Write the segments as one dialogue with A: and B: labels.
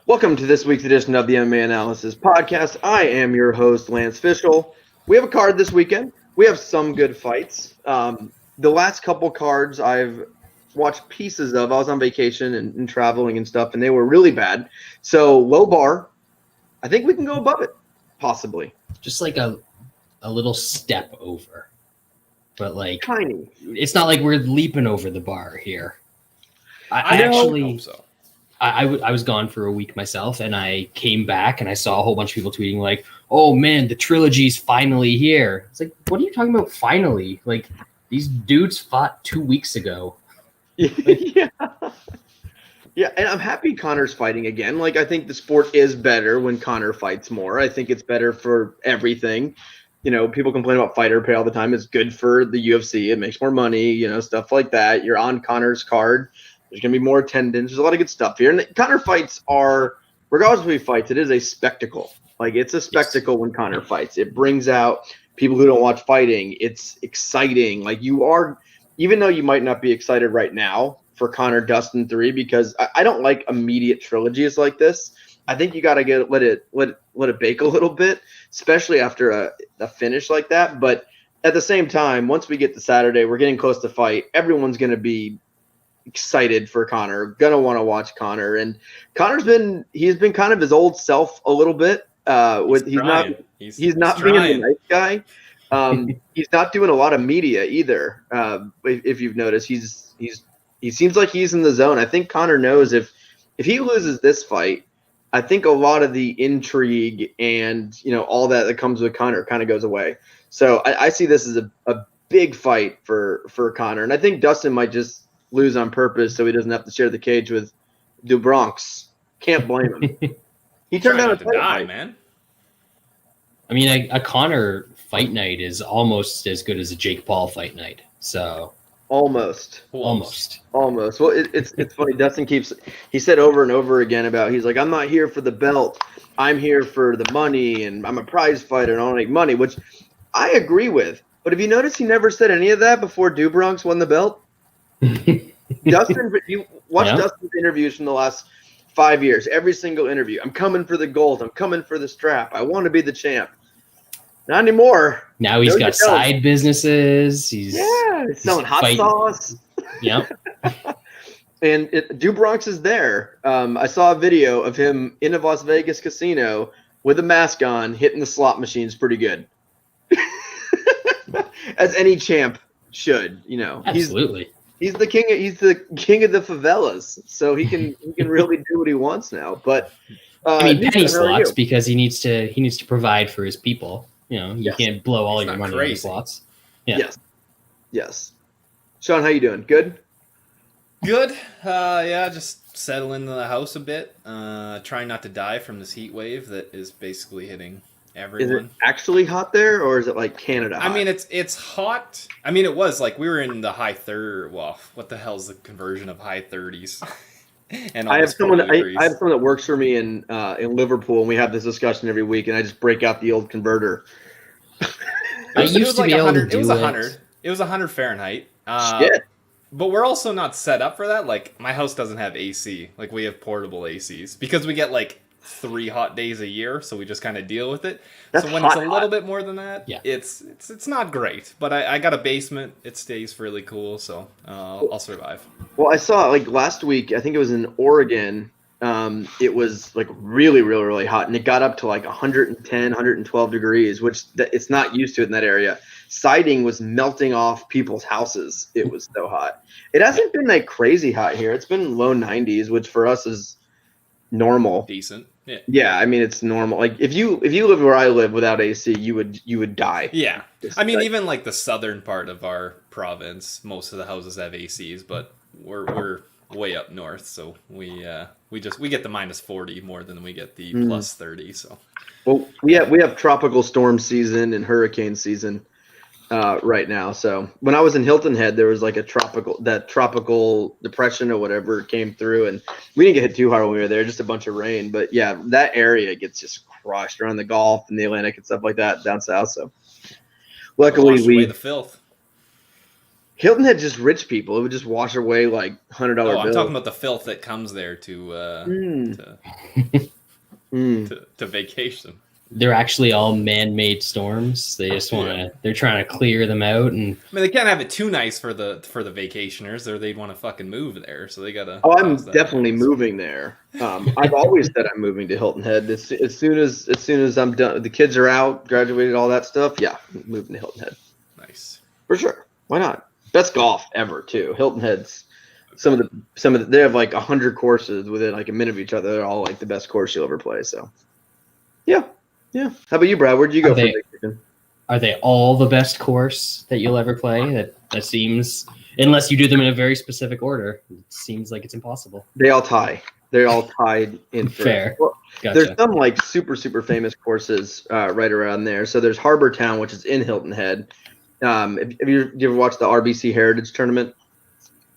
A: Welcome to this week's edition of the MMA Analysis podcast. I am your host, Lance Fishel. We have a card this weekend. We have some good fights. The last couple cards I've watched pieces of. I was on vacation and traveling and stuff, and they were really bad. So low bar. I think we can go above it, possibly.
B: Just like a little step over. But like
A: tiny.
B: It's not like we're leaping over the bar here.
C: I actually hope so.
B: I was gone for a week myself, and I came back and I saw a whole bunch of people tweeting like, "Oh man, the trilogy's finally here." It's like, what are you talking about? Finally, like these dudes fought 2 weeks ago.
A: Yeah, and I'm happy Conor's fighting again. Like, I think the sport is better when Conor fights more. I think it's better for everything. You know, people complain about fighter pay all the time. It's good for the UFC. It makes more money. You know, stuff like that. You're on Conor's card. There's going to be more attendance. There's a lot of good stuff here. And Conor fights are, regardless of who he fights, it is a spectacle. Like, it's a spectacle when Conor fights. It brings out people who don't watch fighting. It's exciting. Like, you are, even though you might not be excited right now for Conor Dustin 3, because I don't like immediate trilogies like this. I think you got to let it bake a little bit, especially after a finish like that. But at the same time, once we get to Saturday, we're getting close to fight. Everyone's going to be excited for Conor, gonna want to watch Conor, and he's been kind of his old self a little bit. He's not being a nice guy. He's not doing a lot of media either. If you've noticed, he seems like he's in the zone. I think Conor knows if he loses this fight, I think a lot of the intrigue and all that comes with Conor kind of goes away. So I see this as a big fight for Conor, and I think Dustin might just lose on purpose so he doesn't have to share the cage with DuBronx. Can't blame him. He turned out to die, man.
B: I mean, a Conor fight night is almost as good as a Jake Paul fight night. So
A: almost.
B: Well,
A: it's funny. Dustin he said over and over again he's like, I'm not here for the belt. I'm here for the money, and I'm a prize fighter and I want to make money, which I agree with. But have you noticed he never said any of that before DuBronx won the belt? Dustin, you watch Dustin's interviews from the last 5 years. Every single interview, I'm coming for the gold. I'm coming for the strap. I want to be the champ. Not anymore.
B: Now he's got side businesses. He's
A: selling hot sauce.
B: Yeah.
A: And DuBronx is there. I saw a video of him in a Las Vegas casino with a mask on, hitting the slot machines pretty good, as any champ should.
B: Absolutely.
A: He's the king. He's the king of the favelas, so he can really do what he wants now. But
B: penny slots because he needs to provide for his people. You can't blow all your money on slots. Yeah.
A: Yes. Sean, how you doing? Good.
C: Good. Just settling into the house a bit. Trying not to die from this heat wave that is basically hitting everyone.
A: Is it actually hot there, or is it like Canada hot?
C: I mean, it's hot. I mean, it was like we were in the high 30s. Well, what the hell is the conversion of high 30s? And
A: I have someone that works for me in Liverpool, and we have this discussion every week, and I just break out the old converter.
B: It was
C: 100. It was 100 Fahrenheit.
A: Shit.
C: But we're also not set up for that. Like, my house doesn't have AC. Like, we have portable ACs because we get like 3 hot days a year, so we just kind of deal with it.
A: That's
C: so when
A: hot,
C: it's a little bit more than that,
B: yeah,
C: it's not great. But I got a basement; it stays really cool, so I'll survive.
A: Well, I saw like last week. I think it was in Oregon. It was like really, really, really hot, and it got up to like 110, 112 degrees, which it's not used to in that area. Siding was melting off people's houses. It was so hot. It hasn't been like crazy hot here. It's been low 90s, which for us is normal.
C: Decent.
A: Yeah, I mean it's normal. Like if you live where I live without AC, you would die.
C: Yeah. I mean, even like the southern part of our province, most of the houses have ACs, but we're way up north, so we get the minus 40 more than we get the plus 30. So,
A: well, we have tropical storm season and hurricane season right now. So when I was in Hilton Head, there was like a tropical depression or whatever came through, and we didn't get hit too hard when we were there, just a bunch of rain. But yeah, that area gets just crushed around the Gulf and the Atlantic and stuff like that down south. So luckily
C: away the filth.
A: Hilton Head just rich people. It would just wash away like $100 bills.
C: I'm talking about the filth that comes there to to vacation.
B: They're actually all man-made storms. They just they're trying to clear them out. And
C: I mean, they can't have it too nice for the vacationers, or they'd want to fucking move there. So they gotta.
A: Oh, I'm definitely moving there. I've always said I'm moving to Hilton Head. As soon as I'm done, the kids are out, graduated, all that stuff. Yeah, I'm moving to Hilton Head.
C: Nice.
A: For sure. Why not? Best golf ever too. Hilton Head's some of the they have like 100 courses within like a minute of each other. They're all like the best course you'll ever play. So yeah. How about you, Brad? Where'd you go for vacation?
B: Are they all the best course that you'll ever play? That seems, unless you do them in a very specific order, it seems like it's impossible.
A: They all tie. They're all tied in.
B: Fair.
A: Well,
B: Gotcha.
A: There's some like super famous courses right around there. So there's Harbor Town, which is in Hilton Head. Have you ever watched the RBC Heritage Tournament?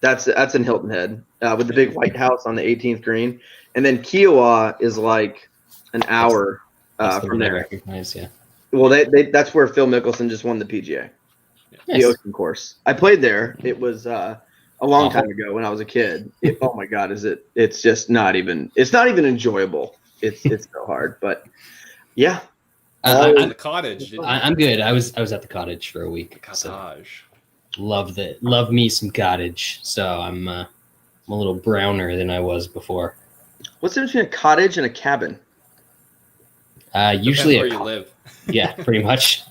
A: That's in Hilton Head with the big White House on the 18th green. And then Kiowa is like an hour from there.
B: Recognize, yeah.
A: Well, that's where Phil Mickelson just won the PGA, the Ocean course. I played there. It was a long time ago when I was a kid. Oh my God, it's just not even. It's not even enjoyable. It's so hard, but yeah.
C: The cottage.
B: I'm good. I was at the cottage for a week.
C: Cottage.
B: So love me some cottage. So I'm a little browner than I was before.
A: What's the difference between a cottage and a cabin?
B: Usually
C: where you live.
B: Yeah, pretty much.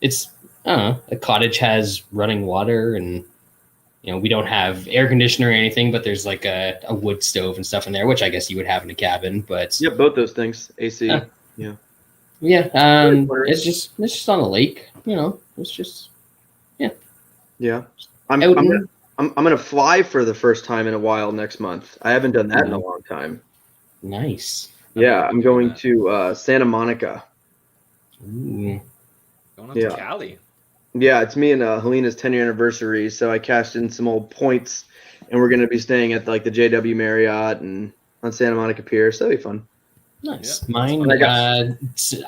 B: It's a cottage has running water, and we don't have air conditioner or anything, but there's like a wood stove and stuff in there, which I guess you would have in a cabin. But
A: yeah, both those things. AC. Yeah.
B: It's just on a lake. It's just
A: Yeah. I'm gonna fly for the first time in a while next month. I haven't done that in a long time.
B: Nice.
A: Yeah, I'm going to Santa Monica.
B: Ooh.
C: Going up to Cali.
A: Yeah, it's me and Helena's 10-year anniversary, so I cashed in some old points, and we're going to be staying at like the JW Marriott and on Santa Monica Pier, so that'll be fun.
B: Nice. Yeah, mine,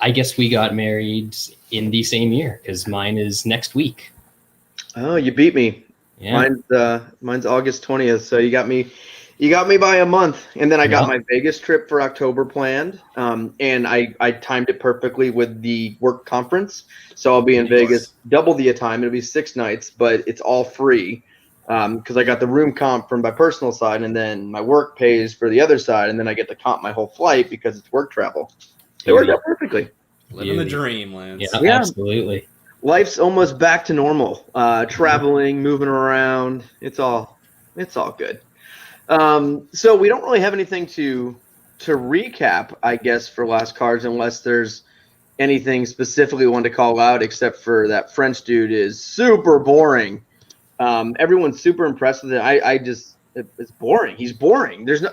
B: I guess we got married in the same year because mine is next week.
A: Oh, you beat me.
B: Yeah.
A: Mine's August 20th, so you got me by a month. And then I got my Vegas trip for October planned, and I timed it perfectly with the work conference. So I'll be in Vegas double the time. It'll be 6 nights, but it's all free because I got the room comp from my personal side, and then my work pays for the other side, and then I get to comp my whole flight because it's work travel. It worked out perfectly.
C: Living the dream, Lance.
B: Yeah, absolutely.
A: Life's almost back to normal. Traveling, moving around, it's all good. So we don't really have anything to recap, I guess, for last cards, unless there's anything specifically we want to call out, except for that French dude is super boring. Everyone's super impressed with it. It's boring. He's boring. There's no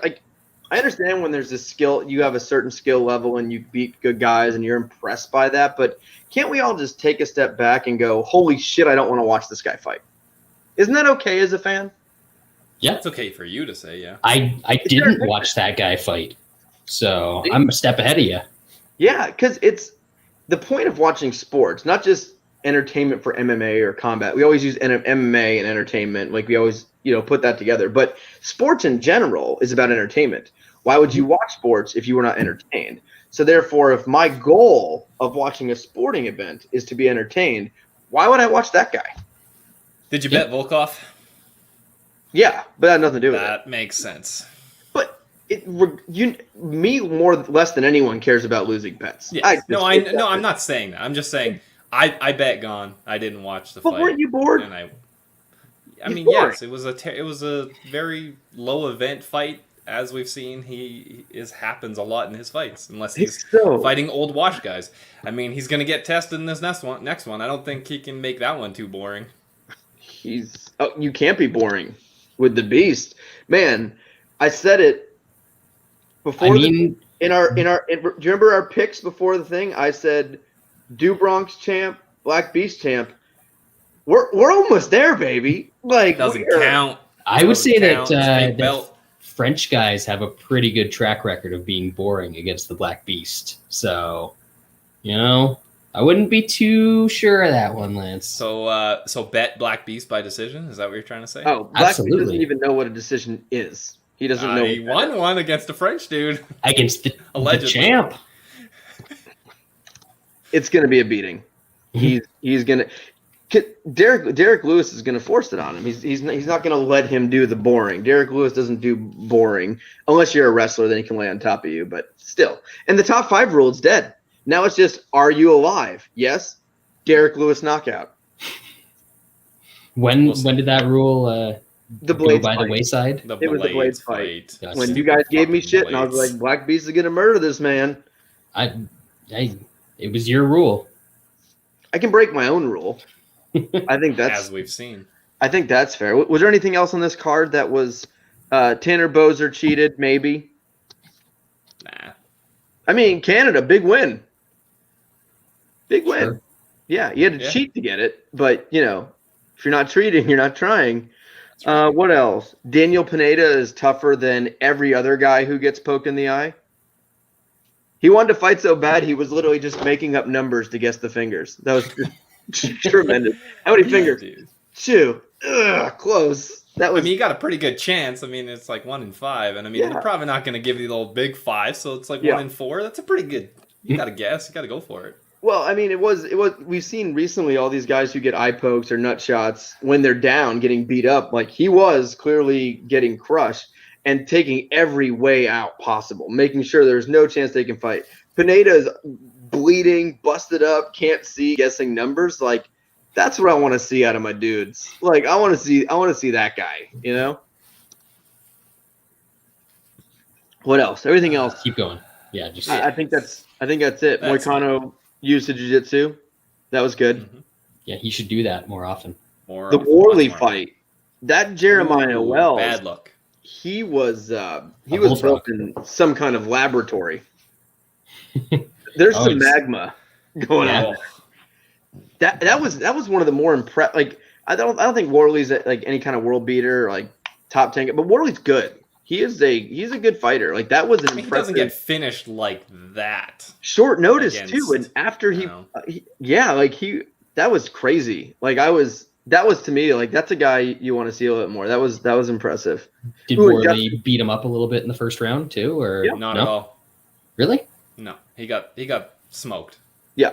A: I understand when there's a skill, you have a certain skill level and you beat good guys and you're impressed by that, but can't we all just take a step back and go, holy shit, I don't want to watch this guy fight? Isn't that okay as a fan?
B: Yeah.
C: It's okay for you to say, yeah.
B: I didn't watch that guy fight, so I'm a step ahead of you.
A: Yeah, because it's the point of watching sports, not just entertainment for MMA or combat. We always use MMA and entertainment, like we always put that together. But sports in general is about entertainment. Why would you watch sports if you were not entertained? So therefore, if my goal of watching a sporting event is to be entertained, why would I watch that guy?
C: Did you bet Volkov?
A: Yeah, but that had nothing to do with it.
C: That makes sense.
A: But me more less than anyone cares about losing bets.
C: Yes. I'm not saying that. I'm just saying I bet Gane. I didn't watch the fight.
A: But weren't you bored?
C: And I mean, yes, it was a very low event fight. As we've seen, he happens a lot in his fights, unless he's fighting old wash guys. I mean, he's going to get tested in this next one. I don't think he can make that one too boring.
A: You can't be boring with the beast, man. I said it before. Do you remember our picks before the thing? I said, "Do Bronx champ, Black Beast champ." We're almost there, baby. Like
C: doesn't count.
B: I would say that French guys have a pretty good track record of being boring against the Black Beast. So, I wouldn't be too sure of that one, Lance.
C: So bet Black Beast by decision? Is that what you're trying to say?
A: Oh, Black Beast doesn't even know what a decision is. He doesn't know.
C: He won one against a French dude.
B: Against the champ.
A: It's going to be a beating. He's going to. Derek Lewis is going to force it on him. He's not going to let him do the boring. Derek Lewis doesn't do boring unless you're a wrestler. Then he can lay on top of you. But still, and the top 5 rule is dead. Now it's just, are you alive? Yes. Derek Lewis knockout.
B: When did that rule
A: the
B: go by the wayside?
A: It was the Blades fight.
B: Yes.
A: When you guys gave me shit, and I was like, Black Beast is going to murder this man.
B: It was your rule.
A: I can break my own rule. I think that's
C: as we've seen.
A: I think that's fair. Was there anything else on this card that was Tanner Boser cheated? Maybe.
C: Nah.
A: I mean, Canada, big win. Big win.
B: Sure.
A: Yeah, you had to cheat to get it, but if you're not treating, you're not trying. Right. What else? Daniel Pineda is tougher than every other guy who gets poked in the eye. He wanted to fight so bad, he was literally just making up numbers to guess the fingers. That was tremendous. How many fingers?
C: Dude.
A: 2. Ugh, close. That was.
C: I mean, you got a pretty good chance. I mean, it's like 1 in 5, and I mean, they're probably not going to give you the old big 5, so it's like 1 in 4. That's a pretty good. You got to guess. You got to go for it.
A: Well, I mean, it was. We've seen recently all these guys who get eye pokes or nut shots when they're down, getting beat up. Like he was clearly getting crushed and taking every way out possible, making sure there's no chance they can fight. Pineda is bleeding, busted up, can't see, guessing numbers. Like that's what I want to see out of my dudes. Like I want to see that guy. What else? Everything else.
B: Keep going. Yeah, just.
A: I think that's it. Moicano used the jiu-jitsu. That was good.
C: Mm-hmm.
B: Yeah, he should do that more often.
A: The Worley fight. That Jeremiah Wells.
C: Bad luck.
A: He was built in some kind of laboratory. There's some magma going on. That was one of the more impressive. Like I don't think Worley's like any kind of world beater or like top 10, but Worley's good. He's a good fighter. Like that was an impressive. He doesn't
C: get finished like that.
A: Short notice too, and after that was crazy. Like that was to me like that's a guy you want to see a little bit more. That was impressive.
B: Did Worley beat him up a little bit in the first round too, or
C: not at all?
B: Really?
C: No, he got smoked.
A: Yeah.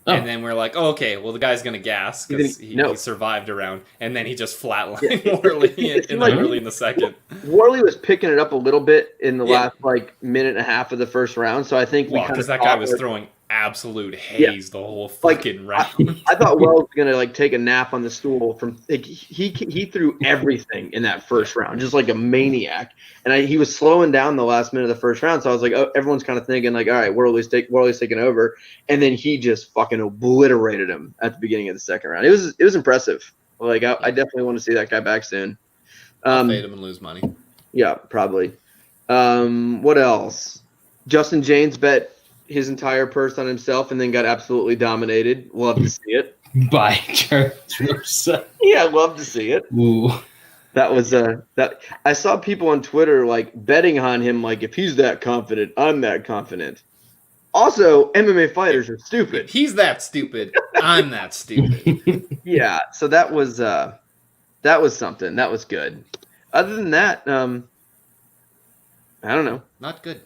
C: Oh. And then we're like, oh, okay, well, the guy's going to gas because he survived a round. And then he just flatlined Worley early in the second.
A: Worley was picking it up a little bit in the last minute and a half of the first round. So I think
C: because that guy was throwing absolute haze the whole fucking round.
A: I thought Wells was going to take a nap on the stool from he threw everything in that first round, just like a maniac. And he was slowing down the last minute of the first round. So I was like, oh, everyone's kind of thinking like, all right, Worley's taking over. And then he just fucking obliterated him at the beginning of the second round. It was impressive. Like I definitely want to see that guy back soon.
C: I'll fade him and lose money.
A: Yeah, probably. What else? Justin James bet his entire purse on himself and then got absolutely dominated. Love to see it.
B: By Charles.
A: Yeah, love to see it.
B: Ooh.
A: That was that I saw people on Twitter like betting on him like if he's that confident, I'm that confident. Also, MMA fighters are stupid.
C: If he's that stupid, I'm that stupid.
A: Yeah, so that was something. That was good. Other than that, I don't know.
C: Not good.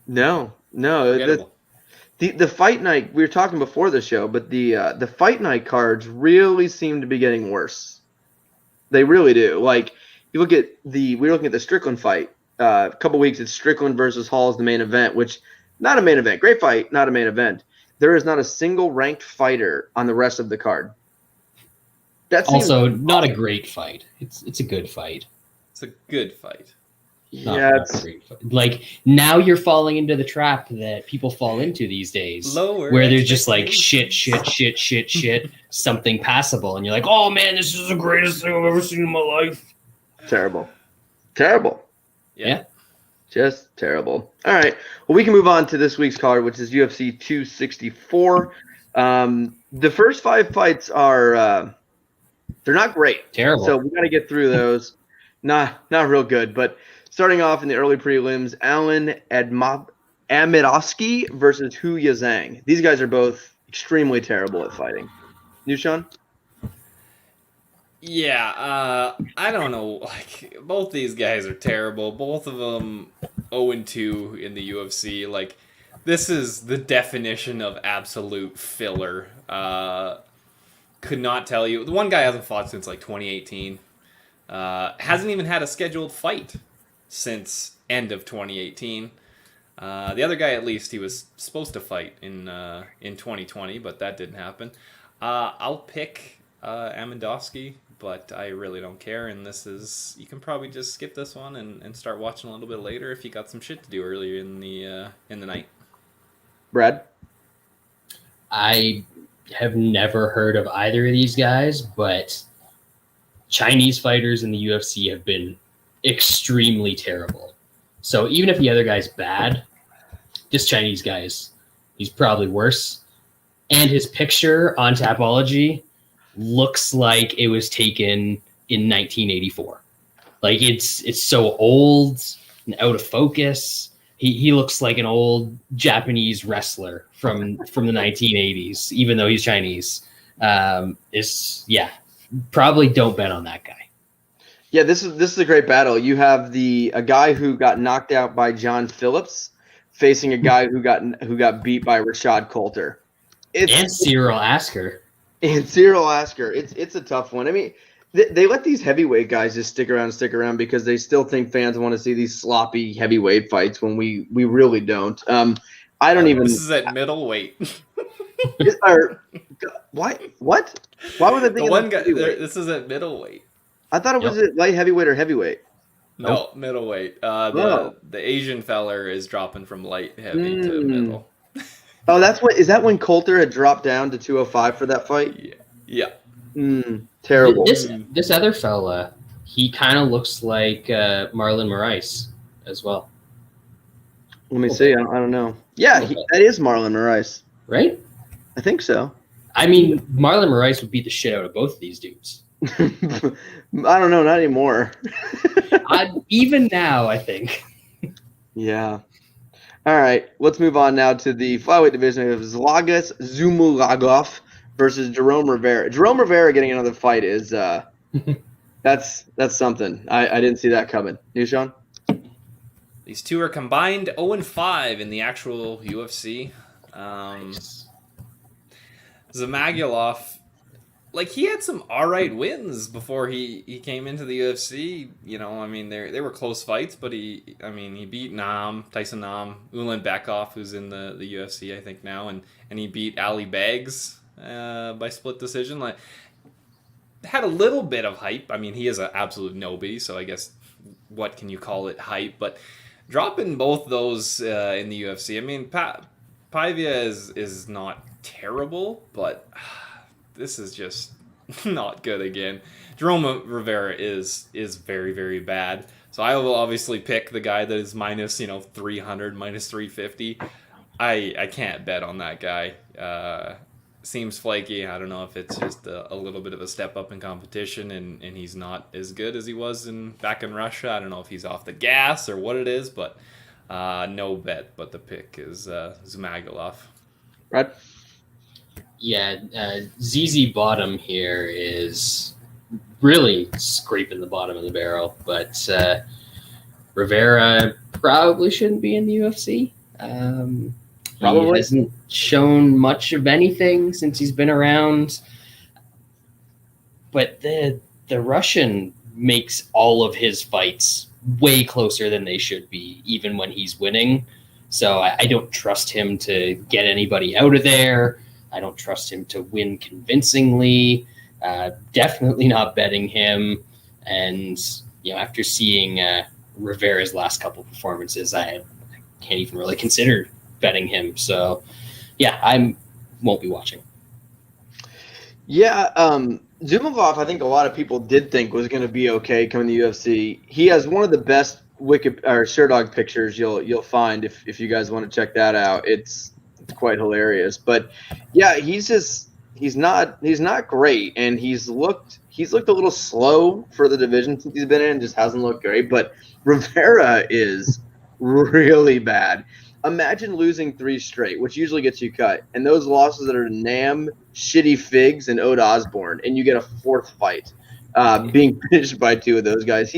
A: No. The fight night, we were talking before the show, but the fight night cards really seem to be getting worse. They really do. Like we're looking at the Strickland fight. A couple weeks, it's Strickland versus Hall as the main event, which not a main event. Great fight, not a main event. There is not a single ranked fighter on the rest of the card. That's
B: also not a great fight. It's a good fight.
C: It's a good fight.
B: Not a great fight. Like now you're falling into the trap that people fall into these days, where they're just like shit, something passable, and you're like, oh man, this is the greatest thing I've ever seen in my life.
A: Terrible.
B: Yeah.
A: Just terrible. All right. Well, we can move on to this week's card, which is UFC 264. The first 5 fights are they're not great.
B: Terrible.
A: So we got to get through those. Not real good. But starting off in the early prelims, Alan Amedovski versus Yaozong. These guys are both extremely terrible at fighting. You, Sean?
C: Yeah, I don't know. Like, both these guys are terrible. Both of them 0-2 in the UFC. Like, this is the definition of absolute filler. Could not tell you. The one guy hasn't fought since like 2018. Hasn't even had a scheduled fight since end of 2018. The other guy, at least, he was supposed to fight in 2020, but that didn't happen. I'll pick Amedovski, but I really don't care. And you can probably just skip this one and start watching a little bit later if you got some shit to do earlier in the night.
A: Brad?
B: I have never heard of either of these guys, but Chinese fighters in the UFC have been extremely terrible. So even if the other guy's bad, this Chinese guy's he's probably worse. And his picture on Tapology looks like it was taken in 1984. Like it's so old and out of focus. He looks like an old Japanese wrestler from the 1980s, even though he's Chinese. Probably don't bet on that guy.
A: Yeah, this is a great battle. You have a guy who got knocked out by John Phillips facing a guy who got beat by Rashad Coulter.
B: And Cyril Asker.
A: It's a tough one. I mean, they let these heavyweight guys just stick around because they still think fans want to see these sloppy heavyweight fights when we really don't. I don't even.
C: This is at middleweight.
A: Why? What? Why would they think
C: the one guy? This is at middleweight.
A: I thought it was at light heavyweight or heavyweight.
C: No, middleweight. The Asian feller is dropping from light heavy to middle.
A: Oh, is that when Coulter had dropped down to 205 for that fight?
C: Yeah.
A: Terrible.
B: This other fella, he kind of looks like Marlon Moraes as well.
A: Let me see. I don't know. Yeah, that is Marlon Moraes.
B: Right?
A: I think so.
B: I mean, Marlon Moraes would beat the shit out of both of these dudes.
A: I don't know. Not anymore.
B: Even now, I think.
A: Yeah. All right. Let's move on now to the flyweight division of Zhumagulov versus Jerome Rivera. Jerome Rivera getting another fight is that's something. I didn't see that coming. You, Sean?
C: These two are combined 0-5 in the actual UFC. Zhumagulov, like, he had some all right wins before he came into the UFC. You know, I mean, they were close fights, but he beat Tyson Nam, Ulanbekov, who's in the UFC, I think, now, and he beat Ali Baggs by split decision. Like, had a little bit of hype. I mean, he is an absolute nobody, so I guess what can you call it, hype? But dropping both those in the UFC, I mean, Paiva is not terrible, but this is just not good again. Jerome Rivera is very, very bad. So I will obviously pick the guy that is minus 300, minus 350. I can't bet on that guy. Seems flaky. I don't know if it's just a little bit of a step up in competition and he's not as good as he was back in Russia. I don't know if he's off the gas or what it is, but no bet. But the pick is Zhumagulov.
A: Right.
B: Yeah, ZZ Bottom here is really scraping the bottom of the barrel, but Rivera probably shouldn't be in the UFC. Probably. He hasn't shown much of anything since he's been around, but the Russian makes all of his fights way closer than they should be, even when he's winning. So I don't trust him to get anybody out of there. I don't trust him to win convincingly. Definitely not betting him. And after seeing Rivera's last couple performances, I can't even really consider betting him. So, yeah, I won't be watching.
A: Yeah, Zhumagulov, I think a lot of people did think was going to be okay coming to the UFC. He has one of the best Sherdog pictures you'll find if you guys want to check that out. It's quite hilarious. But yeah, he's not great, and he's looked a little slow for the division since he's been in. Just hasn't looked great. But Rivera is really bad. Imagine losing 3 straight, which usually gets you cut, and those losses that are Nam, Shitty Figs, and Ode Osborne, and you get a 4th fight. being finished by two of those guys.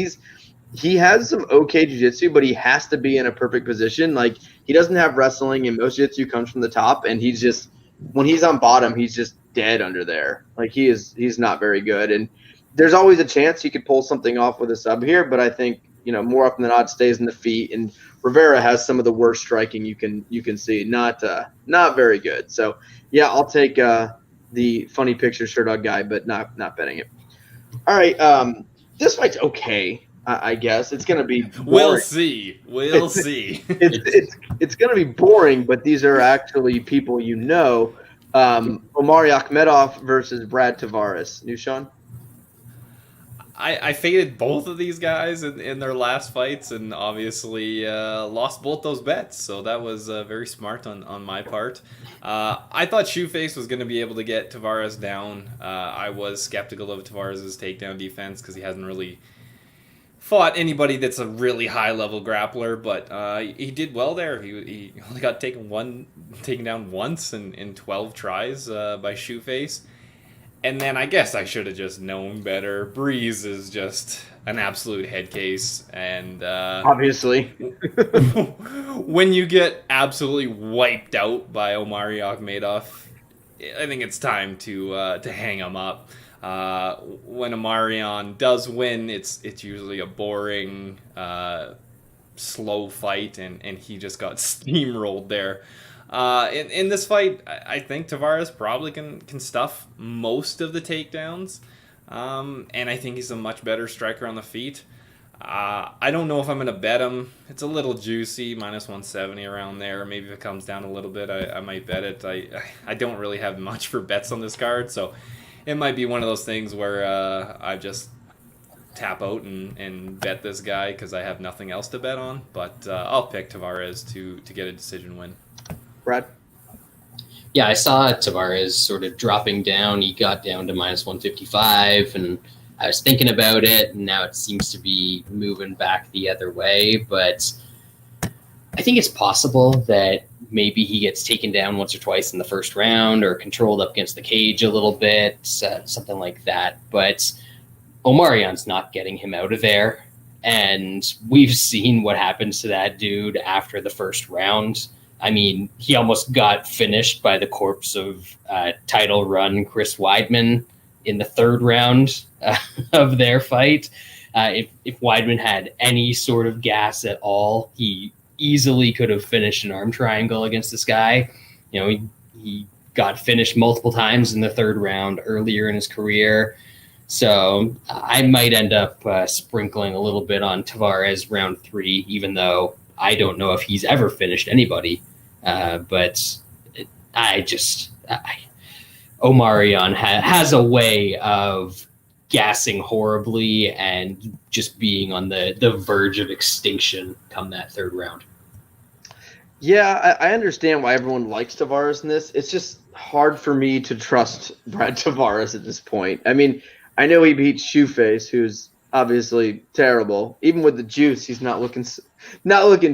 A: He has some okay jiu-jitsu, but he has to be in a perfect position. Like, he doesn't have wrestling, and most jiu-jitsu comes from the top, and he's just, when he's on bottom, he's just dead under there. Like, he's not very good. And there's always a chance he could pull something off with a sub here, but I think, more often than not, stays in the feet. And Rivera has some of the worst striking you can see. Not very good. So yeah, I'll take the funny picture shirt on guy, but not betting it. All right, this fight's okay. I guess it's going to be boring.
C: We'll see.
A: It's going to be boring, but these are actually people Omari Akhmedov versus Brad Tavares. New Sean?
C: I faded both of these guys in their last fights, and obviously lost both those bets. So that was very smart on my part. I thought Shoeface was going to be able to get Tavares down. I was skeptical of Tavares' takedown defense because he hasn't really fought anybody that's a really high-level grappler, but he did well there. He only got taken down once in 12 tries by Shoeface. And then I guess I should have just known better. Breeze is just an absolute head case, and
A: obviously,
C: when you get absolutely wiped out by Omari Akhmedov, I think it's time to hang him up. When Omarion does win, it's usually a boring, slow fight, and he just got steamrolled there. In this fight, I think Tavares probably can stuff most of the takedowns, and I think he's a much better striker on the feet. I don't know if I'm going to bet him. It's a little juicy, minus 170 around there. Maybe if it comes down a little bit, I might bet it. I don't really have much for bets on this card, so it might be one of those things where I just tap out and bet this guy because I have nothing else to bet on. But I'll pick Tavares to get a decision win.
A: Brad?
B: Yeah, I saw Tavares sort of dropping down. He got down to minus 155, and I was thinking about it, and now it seems to be moving back the other way. But I think it's possible that maybe he gets taken down once or twice in the first round or controlled up against the cage a little bit, something like that. But Omarion's not getting him out of there, and we've seen what happens to that dude after the first round. I mean, he almost got finished by the corpse of title run Chris Weidman in the third round of their fight. If Weidman had any sort of gas at all, he easily could have finished an arm triangle against this guy. He got finished multiple times in the third round earlier in his career. So I might end up sprinkling a little bit on Tavares round 3, even though I don't know if he's ever finished anybody. But Omarion has a way of gassing horribly and just being on the verge of extinction come that third round.
A: Yeah, I understand why everyone likes Tavares in this. It's just hard for me to trust Brad Tavares at this point. I mean, I know he beat Shoeface, who's obviously terrible. Even with the juice, he's not looking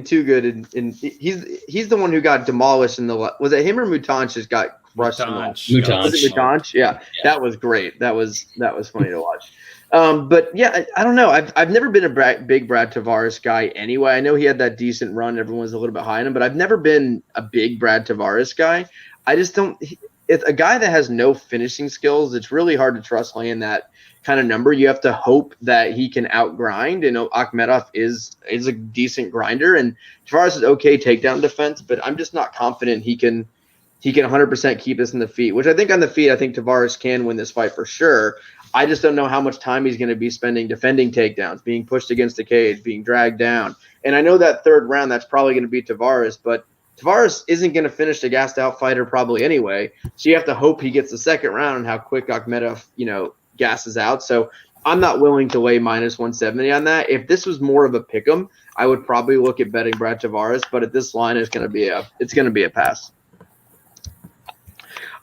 A: too good. And he's the one who got demolished in the. Was it him or Moutinho just got crushed?
B: Moutinho.
A: Was it Moutinho? Yeah, that was great. That was funny to watch. But yeah, I don't know. I've never been a big Brad Tavares guy anyway. I know he had that decent run. Everyone's a little bit high on him, but I've never been a big Brad Tavares guy. I just don't. It's a guy that has no finishing skills. It's really hard to trust laying that kind of number. You have to hope that he can outgrind. And Akhmedov is a decent grinder, and Tavares is okay takedown defense, but I'm just not confident he can 100% keep this in the feet, which I think on the feet, I think Tavares can win this fight for sure. I just don't know how much time he's going to be spending defending takedowns, being pushed against the cage, being dragged down. And I know that third round, that's probably going to be Tavares, but Tavares isn't going to finish the gassed out fighter probably anyway. So you have to hope he gets the second round and how quick Akhmedov, gasses out. So I'm not willing to lay minus 170 on that. If this was more of a pick'em, I would probably look at betting Brad Tavares, but at this line, it's going to be a pass.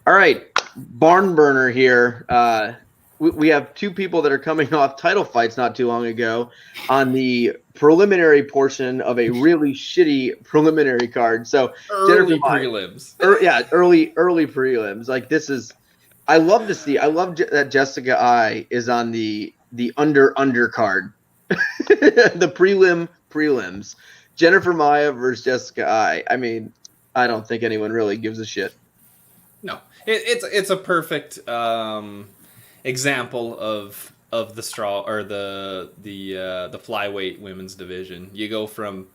A: All right, barn burner here. We have two people that are coming off title fights not too long ago on the preliminary portion of a really shitty preliminary card. So
C: early prelims.
A: Early prelims. Like, this is, I love that Jessica I is on the the undercard, the prelims. Jennifer Maia versus Jessica Ai. I mean, I don't think anyone really gives a shit.
C: No, it's a perfect example of the straw or the flyweight women's division. You go from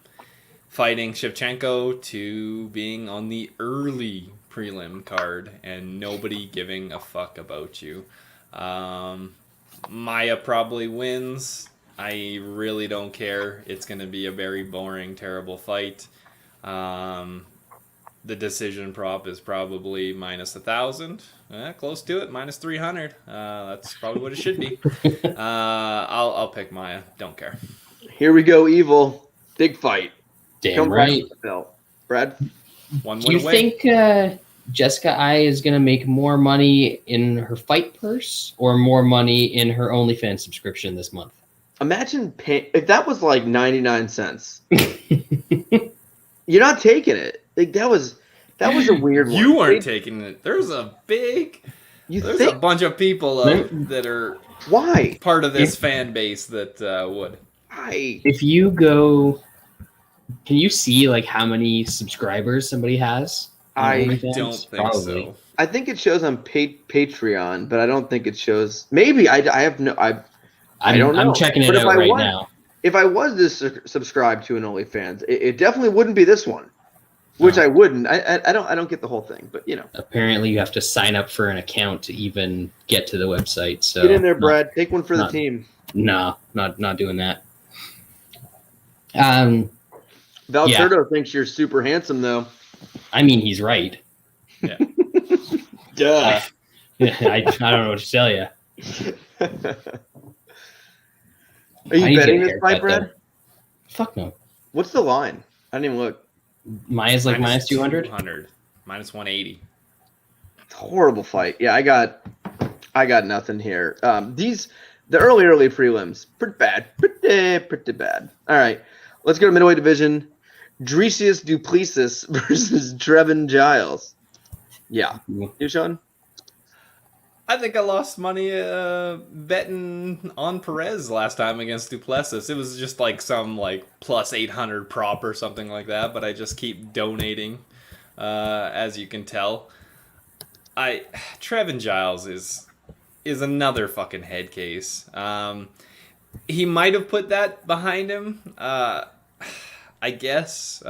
C: fighting Shevchenko to being on the early prelim card and nobody giving a fuck about you. Maia probably wins. I really don't care. It's going to be a very boring, terrible fight. The decision prop is probably minus 1,000. Close to it, minus 300. That's probably what it should be. I'll pick Maia. Don't care.
A: Here we go, Evil. Big fight.
B: Damn
A: Come
B: right.
A: Brad?
C: One
B: Do
C: win
B: you
C: away.
B: think Jessica Ai is going to make more money in her fight purse or more money in her OnlyFans subscription this month?
A: Imagine if that was like 99 cents. You're not taking it. Like that was a weird one.
C: You weren't taking it. There's a bunch of people that are
A: why
C: part of this fan base that would.
B: If you go, can you see like how many subscribers somebody has?
A: I
C: don't think so.
A: I think it shows on Patreon, but I don't think it shows. Maybe I don't know.
B: I'm checking it out right now.
A: If I was to subscribe to an OnlyFans, it definitely wouldn't be this one, which I wouldn't. I don't get the whole thing, but you know.
B: Apparently, you have to sign up for an account to even get to the website. So
A: get in there, Brad. Take one for the team.
B: No, not doing that.
A: Valturdo thinks you're super handsome, though.
B: I mean, he's right.
C: Yeah.
A: Duh.
B: I don't know what to tell you.
A: Are you betting this fight, Brad?
B: Fuck no.
A: What's the line? I didn't even look.
B: Maya's like minus 200?
C: Minus 180.
A: It's a horrible fight. Yeah, I got nothing here. The early prelims, pretty bad. Pretty bad. All right, let's go to middleweight division. Dricius Duplessis versus Trevin Giles. Yeah. You, Sean?
C: I think I lost money betting on Perez last time against Duplessis. It was just like some plus 800 prop or something like that, but I just keep donating, as you can tell. Trevin Giles is another fucking head case. He might have put that behind him. I guess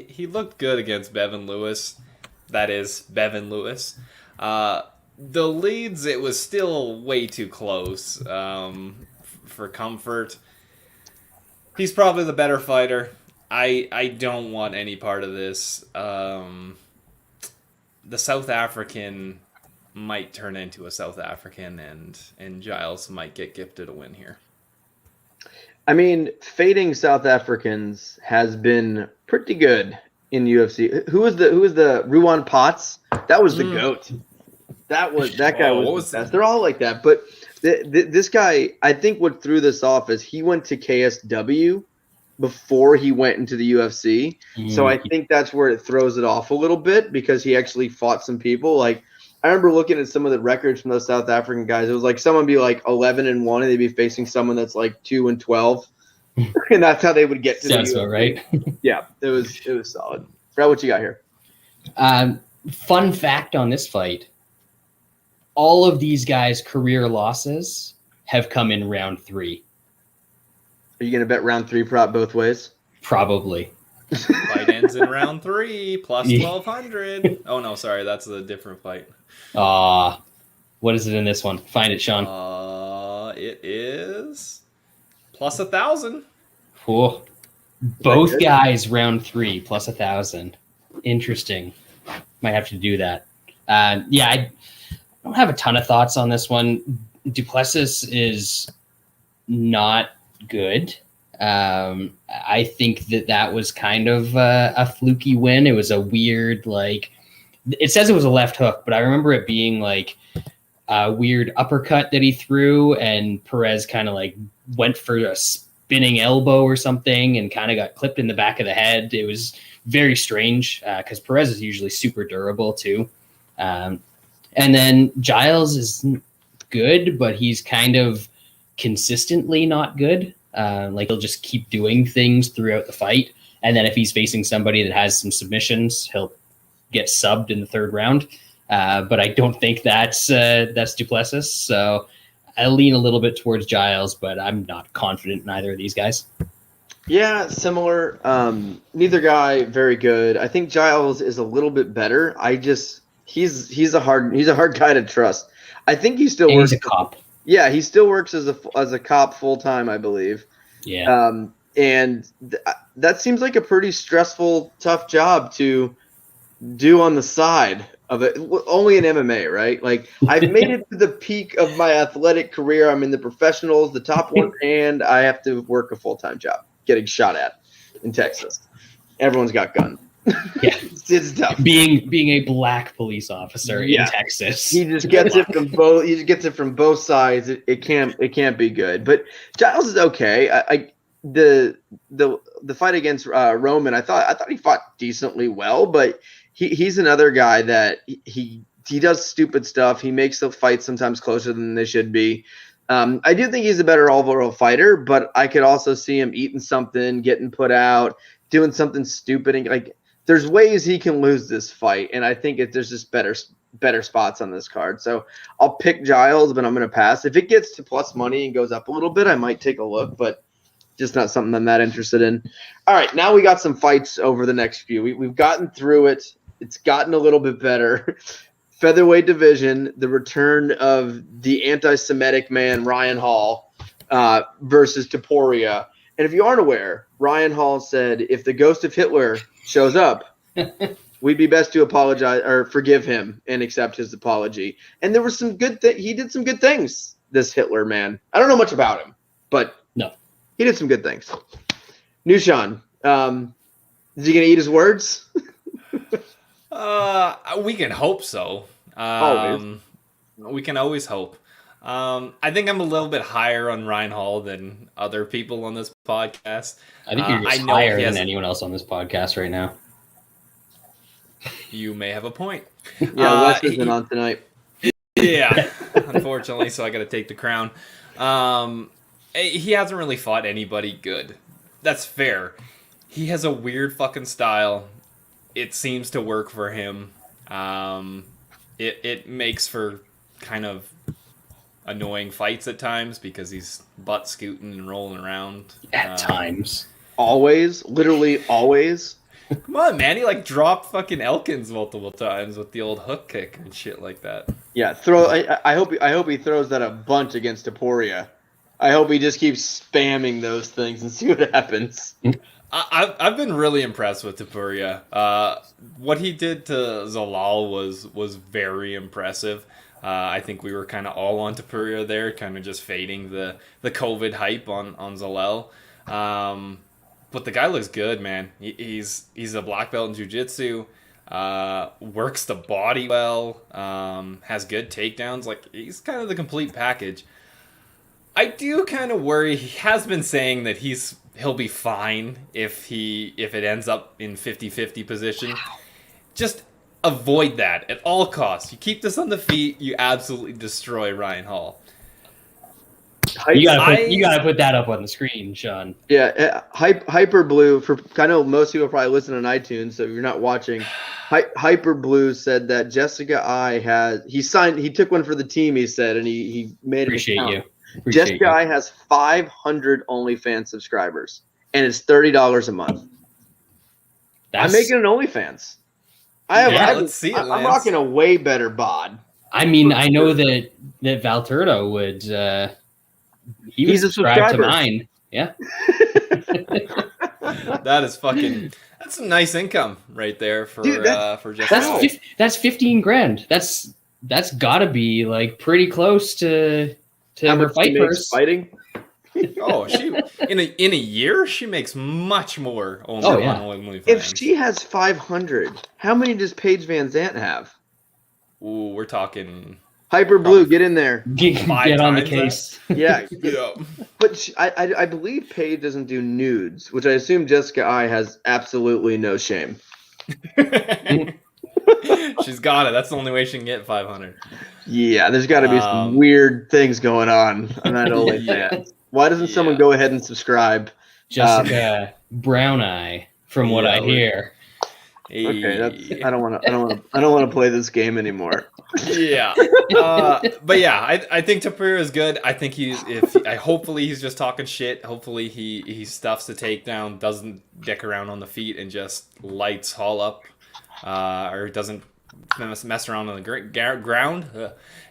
C: he looked good against Bevan Lewis. That is Bevan Lewis. The leads, it was still way too close for comfort. He's probably the better fighter. I don't want any part of this. The South African might turn into a South African, and Giles might get gifted a win here.
A: I mean, fading South Africans has been pretty good in UFC. Who was the Ruan Potts? That was the GOAT. That guy was the best. They're all like that, but this guy, I think what threw this off is he went to KSW before he went into the UFC. So I think that's where it throws it off a little bit because he actually fought some people. Like I remember looking at some of the records from those South African guys. It was like someone be like 11-1 and they'd be facing someone that's like 2-12, and that's how they would get to the UFC.
B: Right?
A: Yeah, it was solid. Brad, what you got here?
B: Fun fact on this fight. All of these guys' career losses have come in round 3.
A: Are you going to bet round 3 prop both ways?
B: Probably.
C: Fight ends in round 3, plus 1,200. Oh, no, sorry. That's a different fight.
B: What is it in this one? Find it, Sean.
C: It is plus 1,000.
B: Cool. Both guys round 3 plus 1,000. Interesting. Might have to do that. I don't have a ton of thoughts on this one. Duplessis is not good. I think that was kind of a fluky win. It was a weird, it says it was a left hook, but I remember it being like a weird uppercut that he threw, and Perez kind of went for a spinning elbow or something and kind of got clipped in the back of the head. It was very strange because Perez is usually super durable too. And then Giles is good, but he's kind of consistently not good. Like he'll just keep doing things throughout the fight. And then if he's facing somebody that has some submissions, he'll get subbed in the third round. But I don't think that's Duplessis. So I lean a little bit towards Giles, but I'm not confident in either of these guys.
A: Yeah, similar. Neither guy very good. I think Giles is a little bit better. He's a hard guy to trust. I think he still works.
B: He's a cop.
A: Yeah, he still works as a cop full time, I believe.
B: Yeah.
A: That seems like a pretty stressful, tough job to do on the side of it. Only in MMA, right? Like I've made it to the peak of my athletic career. I'm in the professionals, the top one, and I have to work a full-time job getting shot at in Texas. Everyone's got guns.
B: Yeah,
A: it's tough.
B: Being a black police officer in Texas,
A: he just gets it from both. He just gets it from both sides. It can't be good. But Giles is okay. The fight against Roman, I thought he fought decently well, but he's another guy that he does stupid stuff. He makes the fights sometimes closer than they should be. I do think he's a better overall fighter, but I could also see him eating something, getting put out, doing something stupid, and like there's ways he can lose this fight, and I think there's just better spots on this card. So I'll pick Giles, but I'm going to pass. If it gets to plus money and goes up a little bit, I might take a look, but just not something I'm that interested in. All right, now we got some fights over the next few. We've gotten through it. It's gotten a little bit better. Featherweight division, the return of the anti-Semitic man Ryan Hall versus Topuria. And if you aren't aware, Ryan Hall said if the ghost of Hitler shows up, we'd be best to apologize or forgive him and accept his apology. And there were some good he did some good things, this Hitler man. I don't know much about him, but
B: no,
A: he did some good things. Nushan, is he going to eat his words?
C: We can hope so. We can always hope. I think I'm a little bit higher on Ryan Hall than other people on this podcast.
B: I think you're just higher than anyone else on this podcast right now.
C: You may have a point.
A: Yeah, Wes isn't on tonight.
C: Yeah, unfortunately, so I got to take the crown. He hasn't really fought anybody good. That's fair. He has a weird fucking style. It seems to work for him. It makes for kind of annoying fights at times because he's butt scooting and rolling around.
B: At times.
A: Always? Literally always?
C: Come on, man. He dropped fucking Elkins multiple times with the old hook kick and shit like that.
A: Yeah, I hope he throws that a bunch against Topuria. I hope he just keeps spamming those things and see what happens.
C: I've been really impressed with Topuria. What he did to Zalal was very impressive. I think we were kind of all on Topuria there, kind of just fading the COVID hype on Zalal. But the guy looks good, man. He's a black belt in jiu-jitsu, works the body well, has good takedowns. Like, he's kind of the complete package. I do kind of worry. He has been saying that he'll be fine if it ends up in 50-50 position. Just avoid that at all costs. You keep this on the feet, you absolutely destroy Ryan Hall.
B: You gotta put that up on the screen, Sean.
A: Yeah, Hyper Blue. I know most people probably listen on iTunes, so if you're not watching, Hyper Blue said that Jessica I he took one for the team. He said, and he made
B: Appreciate
A: an account.
B: you. Appreciate
A: Jessica I has 500 OnlyFans subscribers, and it's $30 a month. I'm making an OnlyFans.
C: Let's see it,
A: I'm rocking a way better bod.
B: I mean, I know that Valturdo would. He's subscribed to mine. Yeah.
C: That's some nice income right there for Jessica.
B: That's $15,000. That's gotta be like pretty close to her fight purse.
A: Fighting.
C: Oh, she in a year she makes much more. OnlyFans.
A: If she has 500, how many does Paige Van Zandt have?
C: Ooh, we're talking
A: Hyper Blue. Get in there.
B: Get on the case.
A: Yeah. But I believe Paige doesn't do nudes, which I assume Jessica I has absolutely no shame.
C: She's got it. That's the only way she can get 500.
A: Yeah, there's got to be some weird things going on that OnlyFans.
C: Yeah.
A: Why doesn't someone go ahead and subscribe?
B: Jessica Brown Eye, from what I hear.
A: Okay, I don't want to play this game anymore.
C: Yeah, but yeah, I think Topuria is good. I think hopefully he's just talking shit. Hopefully he stuffs the takedown, doesn't dick around on the feet, and just lights Hall up, or doesn't mess around on the ground,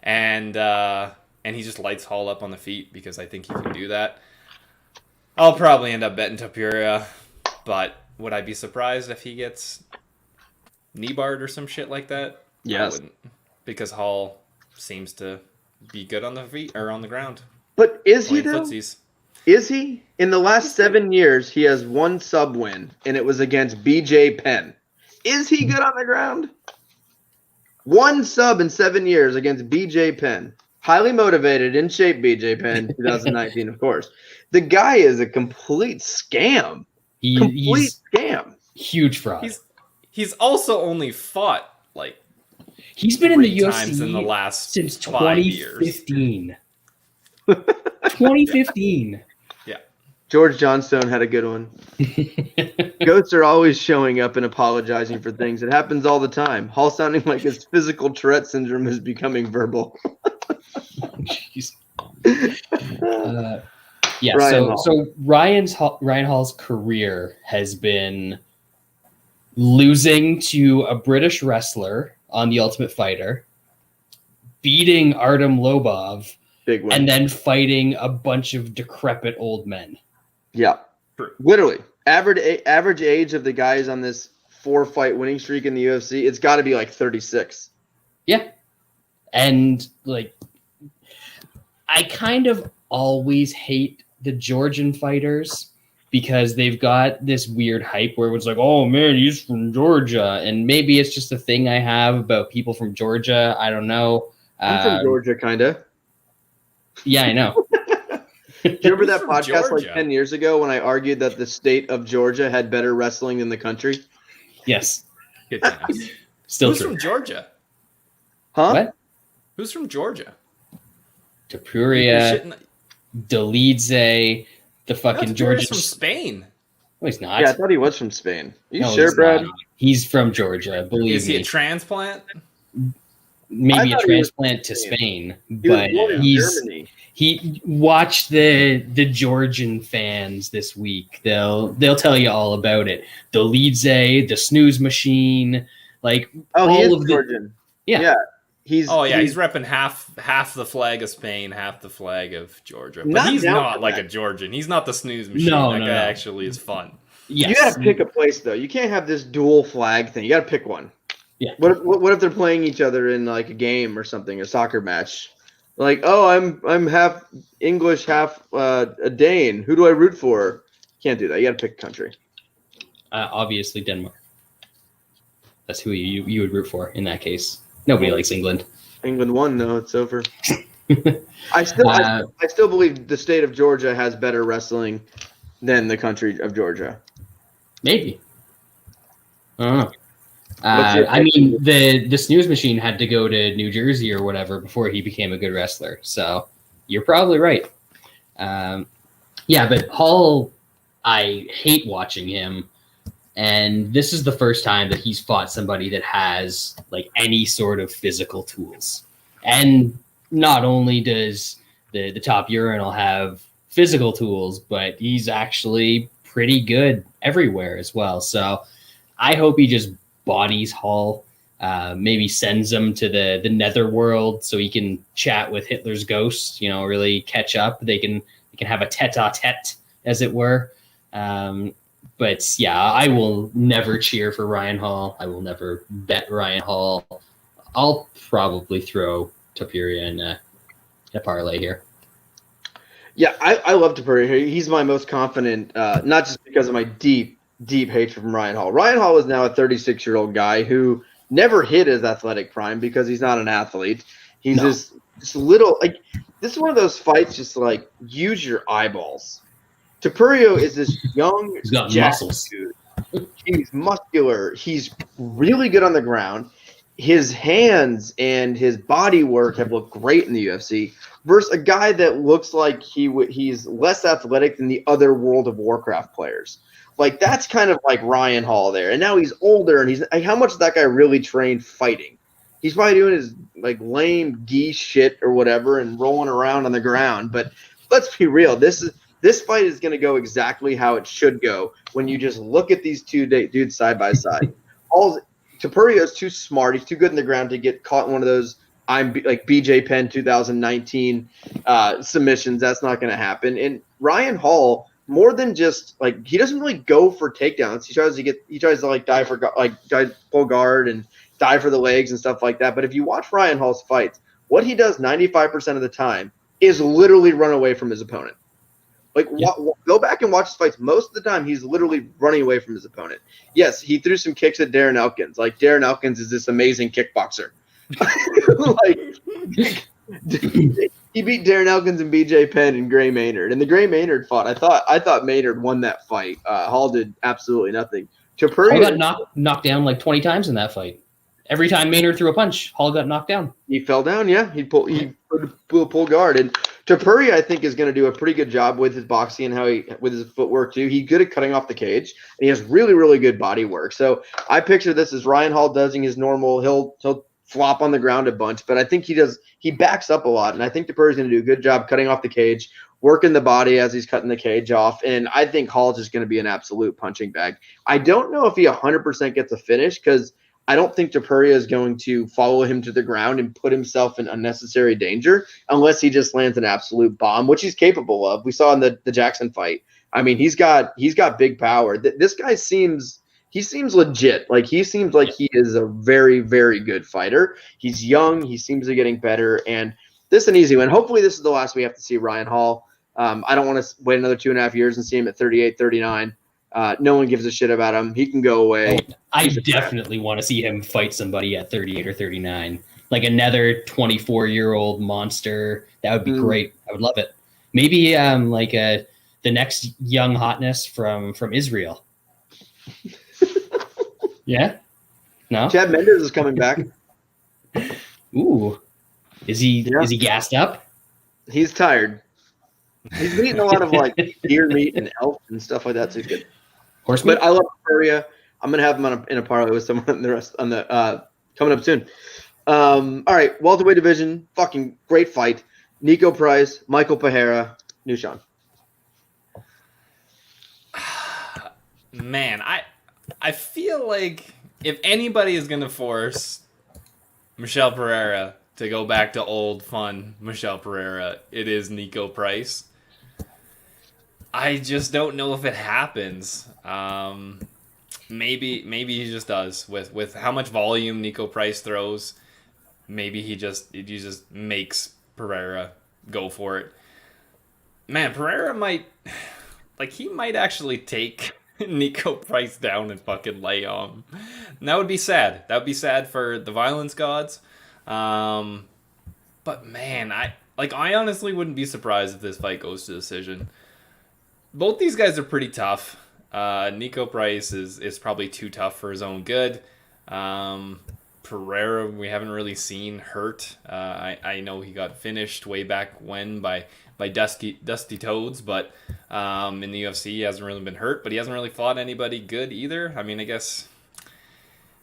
C: and he just lights Hall up on the feet, because I think he can do that. I'll probably end up betting Topuria, but would I be surprised if he gets knee barred or some shit like that?
A: Yes.
C: I wouldn't, because Hall seems to be good on the feet or on the ground.
A: But is he though?
C: Footsies.
A: Is he? In the last 7 years, he has one sub win, and it was against BJ Penn. Is he good on the ground? One sub in 7 years against BJ Penn. Highly motivated, in shape BJ Penn, 2019, of course. The guy is a complete scam. Complete scam.
B: Huge fraud.
C: He's also only fought like
B: he's been in the
C: times
B: UFC
C: in the last
B: since
C: 5 years.
B: 2015. 2015.
C: Yeah.
A: George Johnstone had a good one. Goats are always showing up and apologizing for things. It happens all the time. Hall sounding like his physical Tourette syndrome is becoming verbal.
B: Jeez. Yeah,
A: Ryan
B: so Ryan Hall's career has been losing to a British wrestler on The Ultimate Fighter, beating Artem Lobov,
A: Big win.
B: and then fighting a bunch of decrepit old men.
A: Yeah, literally. Average age of the guys on this 4-fight winning streak in the UFC, it's got to be like 36.
B: Yeah, and like I kind of always hate the Georgian fighters because they've got this weird hype where it's like, oh man, he's from Georgia. And maybe it's just a thing I have about people from Georgia. I don't know.
A: I'm from Georgia, kind of.
B: Yeah, I know.
A: Do you remember that podcast
C: Georgia?
A: like 10 years ago when I argued that the state of Georgia had better wrestling than the country?
B: Yes.
C: Good times.
B: Still
C: Who's
B: true.
C: from Georgia?
A: Huh?
B: What?
C: Who's from Georgia?
B: Topuria, Dolidze, the fucking
C: No,
B: Georgian.
C: from Spain.
B: No, he's not.
A: Yeah, I thought he was from Spain. Are you
B: No,
A: sure,
B: he's
A: Brad?
B: not. He's from Georgia, believe
C: Is he
B: me.
C: a transplant?
B: Maybe
A: I
B: a
A: thought he was
B: transplant to Spain,
A: He was
B: but
A: born in Germany.
B: he watched the Georgian fans this week. They'll tell you all about it. The Dolidze, the snooze machine, like
A: Oh, he
B: all
A: is
B: of the
A: Georgian.
B: yeah.
A: He's
C: repping half the flag of Spain, half the flag of Georgia. But
A: Not
C: he's
A: down
C: not
A: for
C: like
A: that.
C: a Georgian. He's not the snooze machine.
B: No,
C: that
B: no,
C: guy
B: no.
C: actually is fun.
B: Yes.
A: You got to pick a place though. You can't have this dual flag thing. You got to pick one.
B: Yeah.
A: What if they're playing each other in like a game or something, a soccer match? Like, oh, I'm half English, half a Dane. Who do I root for? Can't do that. You got to pick a country.
B: Obviously Denmark. That's who you would root for in that case. Nobody likes England.
A: England won. No, it's over. I still believe the state of Georgia has better wrestling than the country of Georgia.
B: Maybe. I don't know. I mean, the snooze machine had to go to New Jersey or whatever before he became a good wrestler. So you're probably right. Yeah, but Hall, I hate watching him. And this is the first time that he's fought somebody that has like any sort of physical tools. And not only does the top urinal have physical tools, but he's actually pretty good everywhere as well. So I hope he just bodies Hall, maybe sends him to the netherworld so he can chat with Hitler's ghost, really catch up. They can have a tete-a-tete, as it were. But yeah, I will never cheer for Ryan Hall. I will never bet Ryan Hall. I'll probably throw Topuria in a parlay here.
A: Yeah, I love Topuria. He's my most confident, not just because of my deep hatred from Ryan Hall. Ryan Hall is now a 36-year-old guy who never hit his athletic prime because he's not an athlete. He's this little, like, this is one of those fights just like, use your eyeballs. Topuria is this young,
B: he's got
A: jacked
B: muscles.
A: dude. He's muscular. He's really good on the ground. his hands and his body work have looked great in the UFC versus a guy that looks like he's less athletic than the other World of Warcraft players. Like, that's kind of like Ryan Hall there. And now he's older, and he's like, how much is that guy really trained fighting? He's probably doing his like lame geese shit or whatever and rolling around on the ground. But let's be real. This fight is going to go exactly how it should go when you just look at these two dudes side by side. Topuria is too smart. He's too good in the ground to get caught in one of those like BJ Penn 2019 submissions. That's not going to happen. And Ryan Hall, more than just like, he doesn't really go for takedowns. He tries to like pull guard and dive for the legs and stuff like that. But if you watch Ryan Hall's fights, what he does 95% of the time is literally run away from his opponent. Like, go back and watch his fights. Most of the time, he's literally running away from his opponent. Yes, he threw some kicks at Darren Elkins. Like, Darren Elkins is this amazing kickboxer. He beat Darren Elkins and BJ Penn and Gray Maynard. And the Gray Maynard fought. I thought Maynard won that fight. Hall did absolutely nothing.
B: Topuria got knocked down like 20 times in that fight. Every time Maynard threw a punch, Hall got knocked down.
A: He fell down, yeah. He pulled a pull guard. And Topuria, I think, is going to do a pretty good job with his boxing and with his footwork too. He's good at cutting off the cage, and he has really, really good body work. So I picture this as Ryan Hall doing his normal. He'll flop on the ground a bunch, but I think he backs up a lot, and I think Topuria is going to do a good job cutting off the cage, working the body as he's cutting the cage off, and I think Hall's just going to be an absolute punching bag. I don't know if he 100% gets a finish because I don't think Topuria is going to follow him to the ground and put himself in unnecessary danger unless he just lands an absolute bomb, which he's capable of. We saw in the Jackson fight. I mean, he's got big power. This guy seems legit. Like, he seems like he is a very, very good fighter. He's young. He seems to be getting better. And this is an easy one. Hopefully this is the last we have to see Ryan Hall. I don't want to wait another 2.5 years and see him at 38, 39. No one gives a shit about him. He can go away.
B: I definitely want to see him fight somebody at 38 or 39. Like another 24-year-old monster. That would be great. I would love it. Maybe the next young hotness from Israel. Yeah? No?
A: Chad Mendes is coming back.
B: Ooh. Is he gassed up?
A: He's tired. He's eating a lot of like deer meat and elk and stuff like that. So he's good.
B: Horse meat?
A: But I love Poirier. I'm gonna have him in a parlay with someone in the rest on the coming up soon. All right, welterweight division, fucking great fight. Nico Price, Michael Pereira, Nushan.
C: Man, I feel like if anybody is gonna force Michel Pereira to go back to old fun Michel Pereira, it is Nico Price. I just don't know if it happens. Maybe he just does with how much volume Nico Price throws. Maybe he just makes Pereira go for it. Man, Pereira might actually take Nico Price down and fucking lay on him. And that would be sad. That would be sad for the violence gods. But man, I honestly wouldn't be surprised if this fight goes to decision. Both these guys are pretty tough. Nico Price is probably too tough for his own good. Pereira, we haven't really seen hurt. I know he got finished way back when by Dusty Toads, but in the UFC he hasn't really been hurt, but he hasn't really fought anybody good either. I mean, I guess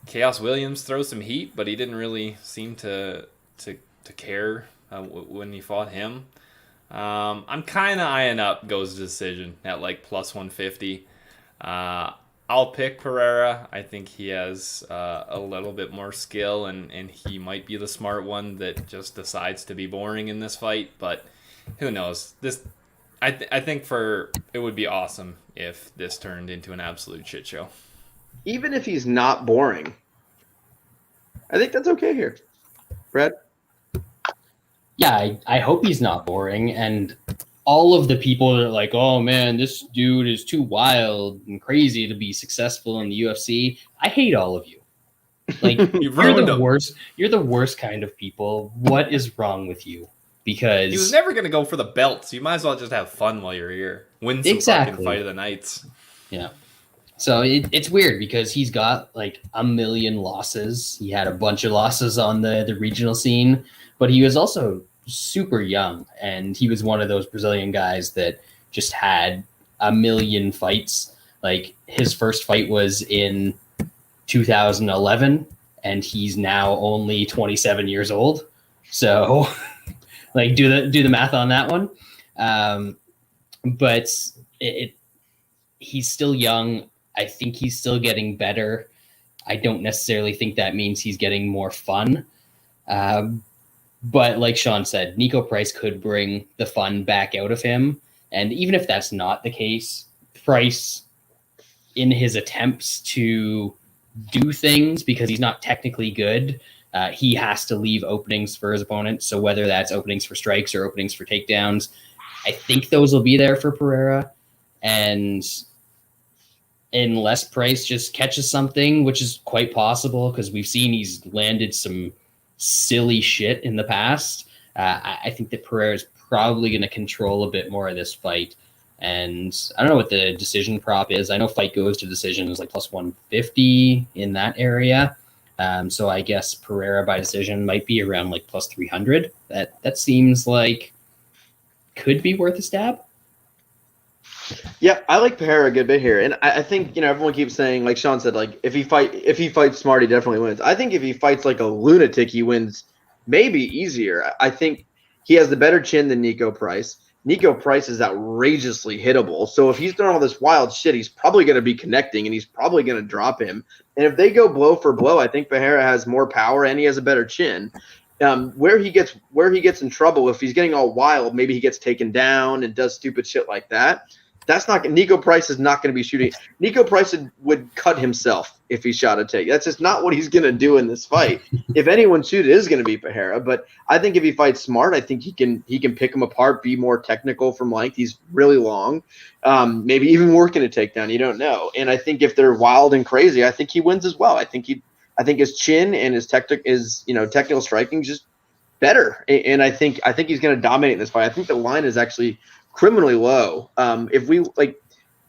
C: Chaos Williams throws some heat, but he didn't really seem to care when he fought him. I'm kind of eyeing up goes to decision at like plus 150. I'll pick Pereira. I think he has a little bit more skill, and he might be the smart one that just decides to be boring in this fight. But who knows? I think it would be awesome if this turned into an absolute shit show.
A: Even if he's not boring, I think that's okay here. Brad?
B: Yeah, I hope he's not boring. And all of the people that are like, oh man, this dude is too wild and crazy to be successful in the UFC. I hate all of you. Like, you're the worst. You're the worst kind of people. What is wrong with you? Because
C: he was never going to go for the belt, so you might as well just have fun while you're here. Win some fucking fight of the nights.
B: Yeah. So it's weird because he's got like a million losses. He had a bunch of losses on the regional scene, but he was also super young, and he was one of those Brazilian guys that just had a million fights. Like his first fight was in 2011, and he's now only 27 years old. So like do the math on that one. But he's still young. I think he's still getting better. I don't necessarily think that means he's getting more fun. But like Sean said, Nico Price could bring the fun back out of him. And even if that's not the case, Price, in his attempts to do things because he's not technically good, he has to leave openings for his opponent. So whether that's openings for strikes or openings for takedowns, I think those will be there for Pereira. And unless Price just catches something, which is quite possible because we've seen he's landed some silly shit in the past, I think that Pereira is probably going to control a bit more of this fight. And I don't know what the decision prop is. I know fight goes to decision is like plus 150 in that area. So I guess Pereira by decision might be around like plus 300. That seems like could be worth a stab.
A: Yeah, I like Pereira a good bit here, and I think everyone keeps saying, like Sean said, like if he fights smart, he definitely wins. I think if he fights like a lunatic, he wins maybe easier. I think he has the better chin than Nico Price. Nico Price is outrageously hittable, so if he's doing all this wild shit, he's probably going to be connecting, and he's probably going to drop him. And if they go blow for blow, I think Pereira has more power and he has a better chin. Where he gets in trouble, if he's getting all wild, maybe he gets taken down and does stupid shit like that. That's not Nico Price is not going to be shooting. Nico Price would cut himself if he shot a take. That's just not what he's going to do in this fight. If anyone shoot, it is going to be Pereira. But I think if he fights smart, I think he can pick him apart, be more technical from length. He's really long, maybe even working a takedown. You don't know. And I think if they're wild and crazy, I think he wins as well. I think his chin and his technical striking is just better. And I think he's going to dominate in this fight. I think the line is actually criminally low. If we like,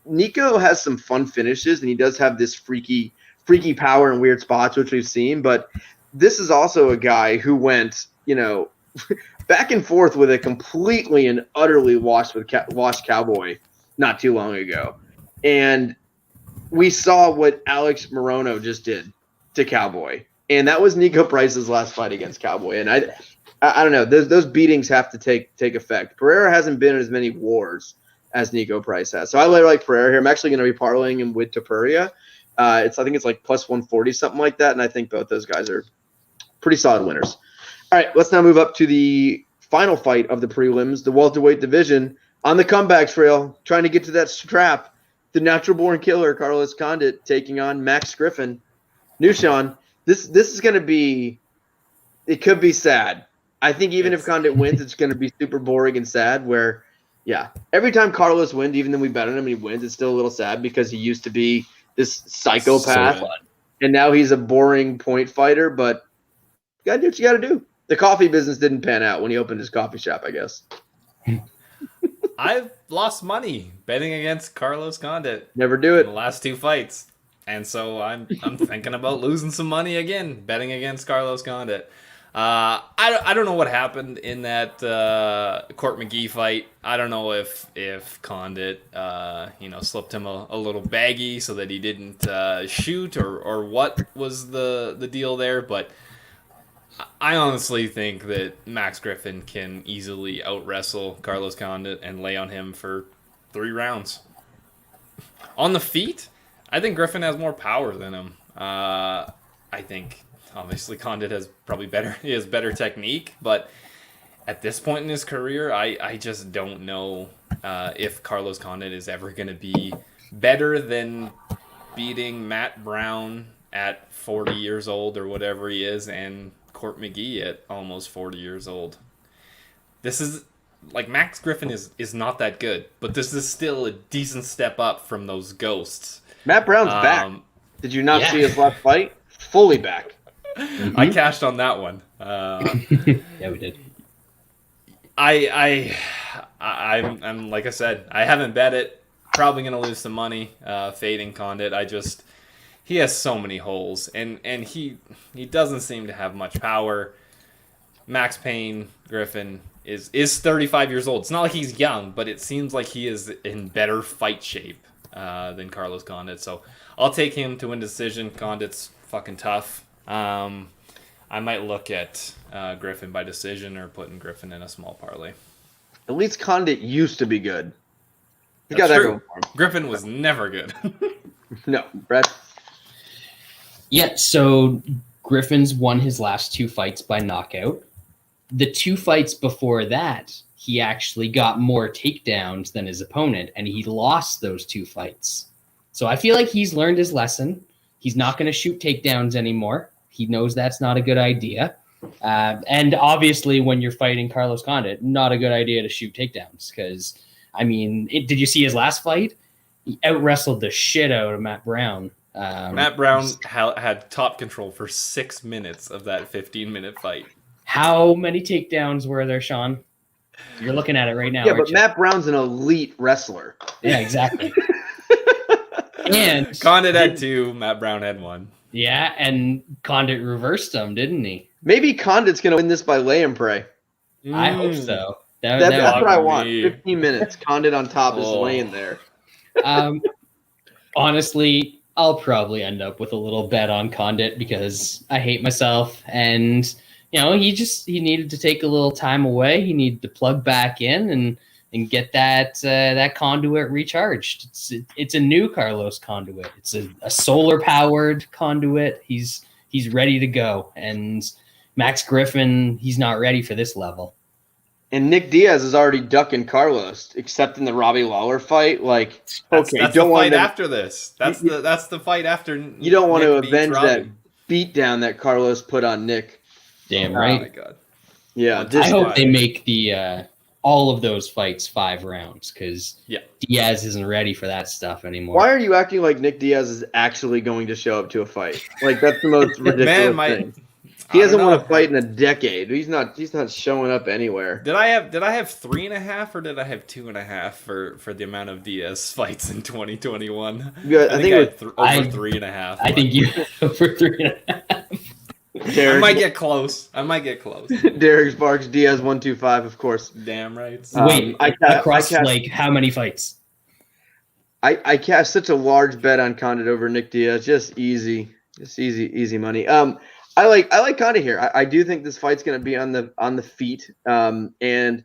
A: Nico has some fun finishes, and he does have this freaky power in weird spots, which we've seen. But this is also a guy who went, back and forth with a completely and utterly washed cowboy not too long ago, and we saw what Alex Morono just did to Cowboy, and that was Nico Price's last fight against Cowboy. And I don't know. Those beatings have to take effect. Pereira hasn't been in as many wars as Nico Price has. So I really like Pereira here. I'm actually going to be parlaying him with Topuria. I think it's like plus 140, something like that. And I think both those guys are pretty solid winners. All right, let's now move up to the final fight of the prelims, the welterweight division. On the comeback trail, trying to get to that strap, the natural-born killer, Carlos Condit, taking on Max Griffin. New Sean, this is going to be – it could be sad. I think even if Condit wins, it's going to be super boring and sad where, yeah, every time Carlos wins, even though we bet on him and he wins, it's still a little sad because he used to be this psychopath, and now he's a boring point fighter, but you got to do what you got to do. The coffee business didn't pan out when he opened his coffee shop, I guess.
C: I've lost money betting against Carlos Condit.
A: Never do it.
C: In the last two fights. And so I'm thinking about losing some money again, betting against Carlos Condit. I don't know what happened in that Court McGee fight. I don't know if Condit slipped him a little baggy so that he didn't shoot or what was the deal there, but I honestly think that Max Griffin can easily out-wrestle Carlos Condit and lay on him for 3 rounds. On the feet, I think Griffin has more power than him. I think obviously Condit has better technique, but at this point in his career, I just don't know if Carlos Condit is ever going to be better than beating Matt Brown at 40 years old or whatever he is, and Court McGee at almost 40 years old. This is like Max Griffin is not that good, but this is still a decent step up from those ghosts.
A: Matt Brown's back. Did you not see his last fight? Fully back.
C: Mm-hmm. I cashed on that one.
B: Yeah, we did.
C: I'm like I said, I haven't bet it. probably going to lose some money fading Condit. He has so many holes, and he doesn't seem to have much power. Max Payne, Griffin, is 35 years old. It's not like he's young, but it seems like he is in better fight shape than Carlos Condit. So I'll take him to win decision. Condit's fucking tough. I might look at Griffin by decision or putting Griffin in a small parlay.
A: At least Condit used to be good. He
C: That's
A: got that
C: true.
A: going for him.
C: Griffin was never good.
A: No, Brett.
B: Yeah, so Griffin's won his last 2 fights by knockout. The 2 fights before that, he actually got more takedowns than his opponent, and he lost those 2 fights. So I feel like he's learned his lesson. He's not going to shoot takedowns anymore. He knows that's not a good idea. And obviously, when you're fighting Carlos Condit, not a good idea to shoot takedowns because, I mean, did you see his last fight? He out-wrestled the shit out of Matt Brown.
C: Matt Brown had top control for 6 minutes of that 15-minute fight.
B: How many takedowns were there, Sean? You're looking at it right now.
A: Yeah, but
B: you?
A: Matt Brown's an elite wrestler.
B: Yeah, exactly. And
C: Condit had 2, Matt Brown had 1.
B: Yeah, and Condit reversed him, didn't he?
A: Maybe Condit's going to win this by lay and pray.
B: I hope so.
A: That's what I want.
C: me.
A: 15 minutes. Condit on top is laying there.
B: Honestly, I'll probably end up with a little bet on Condit because I hate myself, and he needed to take a little time away. He needed to plug back in and get that conduit recharged. It's a new Carlos conduit. It's a solar powered conduit. He's ready to go, and Max Griffin, he's not ready for this level.
A: And Nick Diaz is already ducking Carlos, except in the Robbie Lawler fight. Like,
C: That's
A: don't
C: the
A: want
C: fight
A: to,
C: after this. That's the fight after.
A: You don't want
C: Nick
A: to avenge
C: Robbie.
A: that beatdown that Carlos put on Nick.
B: Damn
C: Oh
B: right.
C: my god.
A: Yeah,
B: I hope they make the all of those fights 5 rounds because Diaz isn't ready for that stuff anymore.
A: Why are you acting like Nick Diaz is actually going to show up to a fight? Like, that's the most ridiculous thing. He hasn't won a fight in a decade. He's not showing up anywhere.
C: Did I have 3.5 or did I have 2.5 for the amount of Diaz fights in 2021?
A: Yeah, I think it was
C: over 3.5.
B: I think you over 3.5.
C: I might get close.
A: Derek Sparks, Diaz 125, of course.
C: Damn right.
B: Wait, across
A: cast,
B: like how many fights?
A: I cast such a large bet on Condit over Nick Diaz. Just easy money. I like Condit here. I do think this fight's going to be on the feet. And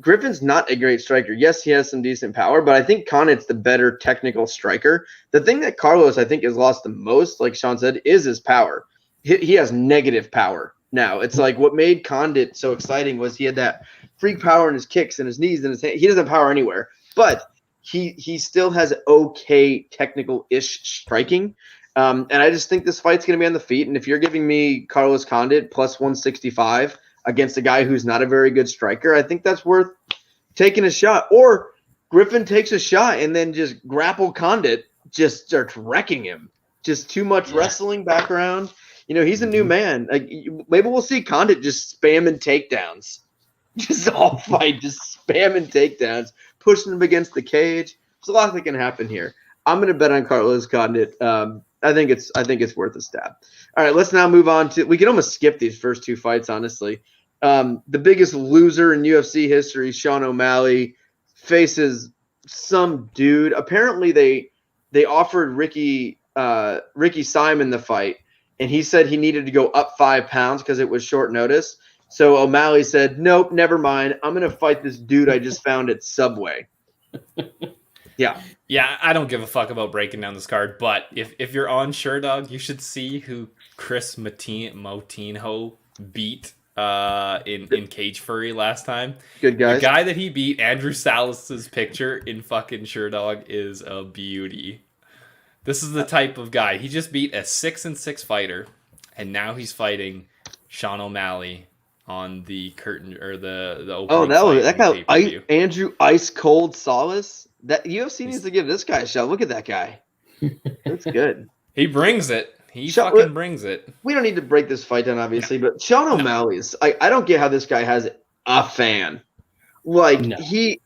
A: Griffin's not a great striker. Yes, he has some decent power, but I think Condit's the better technical striker. The thing that Carlos, I think, has lost the most, like Sean said, is his power. He has negative power now. It's like what made Condit so exciting was he had that freak power in his kicks and his knees and his hand. He doesn't have power anywhere, but he still has okay technical-ish striking. And I just think this fight's going to be on the feet. And if you're giving me Carlos Condit plus 165 against a guy who's not a very good striker, I think that's worth taking a shot. Or Griffin takes a shot and then just grapple Condit, just starts wrecking him. Just too much wrestling background. He's a new man. Like, maybe we'll see Condit just spamming takedowns. Just all fight, just spamming takedowns, pushing him against the cage. There's a lot that can happen here. I'm going to bet on Carlos Condit. I think it's worth a stab. All right, let's now move on to. We can almost skip these first 2 fights, honestly. The biggest loser in UFC history, Sean O'Malley, faces some dude. Apparently, they offered Ricky Simon the fight, and he said he needed to go up 5 pounds because it was short notice. So O'Malley said, "Nope, never mind. I'm going to fight this dude I just found at Subway." Yeah.
C: Yeah, I don't give a fuck about breaking down this card, but if you're on SureDog, you should see who Chris Moutinho beat in Cage Fury last time.
A: Good guys.
C: The guy that he beat, Andrew Salas's picture in fucking SureDog is a beauty. This is the type of guy. He just beat a 6-6 fighter, and now he's fighting Sean O'Malley on the curtain or the opening.
A: Oh, that guy,
C: pay-per-view.
A: Andrew Ice Cold Solace. That UFC needs to give this guy a shot. Look at that guy. That's good.
C: He brings it. He fucking brings it.
A: We don't need to break this fight down, obviously, but Sean O'Malley's. I don't get how this guy has a fan. Like he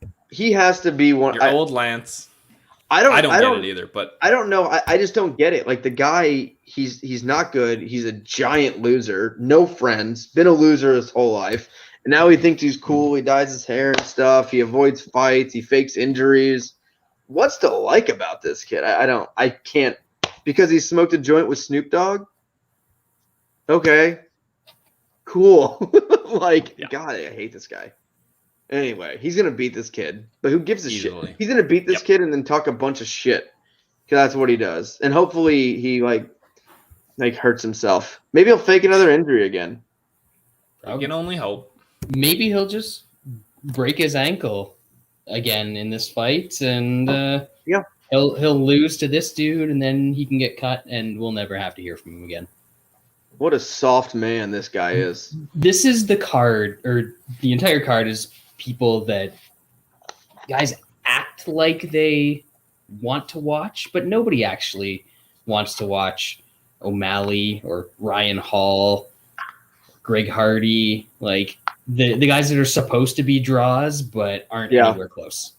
A: has to be one.
C: Your old Lance.
A: I don't
C: get it either, but
A: I don't know. I just don't get it. Like the guy, he's not good. He's a giant loser. No friends. Been a loser his whole life. And now he thinks he's cool. He dyes his hair and stuff. He avoids fights. He fakes injuries. What's to like about this kid? I can't. Because he smoked a joint with Snoop Dogg? Okay. Cool. Like,
C: Yeah.
A: God, I hate this guy. Anyway, he's going to beat this kid. But who gives a
C: Easily.
A: shit? He's going to beat this kid and then talk a bunch of shit. Because that's what he does. And hopefully he, like hurts himself. Maybe he'll fake another injury again.
C: I can only hope.
B: Maybe he'll just break his ankle again in this fight, and
A: Yeah.
B: he'll lose to this dude, and then he can get cut, and we'll never have to hear from him again.
A: What a soft man this guy is.
B: This is the card, or the entire card is people that guys act like they want to watch, but nobody actually wants to watch O'Malley or Ryan Hall, Greg Hardy, like the guys that are supposed to be draws but aren't anywhere close.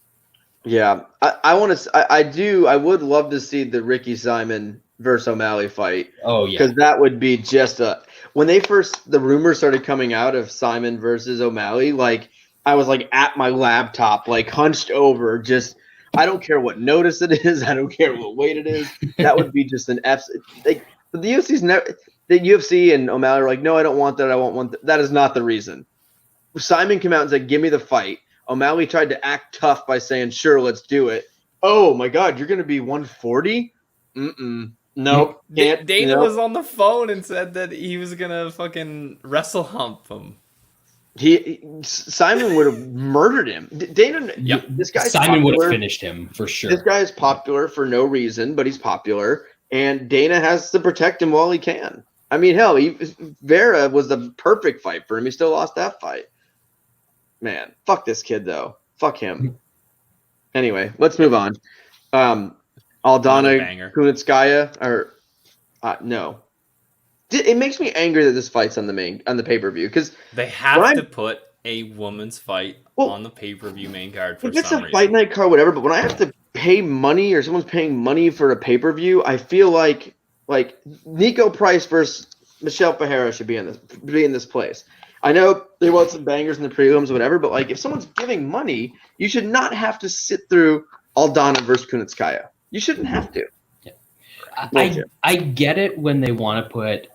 A: Yeah, I want to. I would love to see the Ricky Simon versus O'Malley fight.
B: Oh yeah,
A: because that would be just a. When the rumors started coming out of Simon versus O'Malley, like I was like at my laptop, like hunched over, just I don't care what notice it is, I don't care what weight it is. That would be just an F. Like the UFC's never. The UFC and O'Malley are like, no, I don't want that. I want that. That is not the reason. Simon came out and said, give me the fight. O'Malley tried to act tough by saying, sure, let's do it. Oh, my God, you're going to be 140? Nope. Can't.
C: Dana was on the phone and said that he was going to fucking wrestle hump him.
A: Simon would have murdered him. Dana, this guy.
B: Simon would have finished him for sure.
A: This guy is popular for no reason, but he's popular. And Dana has to protect him while he can. I mean, hell, Vera was the perfect fight for him. He still lost that fight. Man, fuck this kid, though. Fuck him. Anyway, let's move on. Aldana, Kunitskaya, or no. It makes me angry that this fight's on the pay-per-view because
C: they have to put a woman's fight on the pay-per-view main card for some reason.
A: It's a fight night card, whatever. But when I have to pay money or someone's paying money for a pay-per-view, I feel like Nico Price versus Michelle Pereira should be in this place. I know they want some bangers in the prelims or whatever, but like if someone's giving money, you should not have to sit through Aldana versus Kunitskaya. You shouldn't have to.
B: Yeah. I get it when they want to put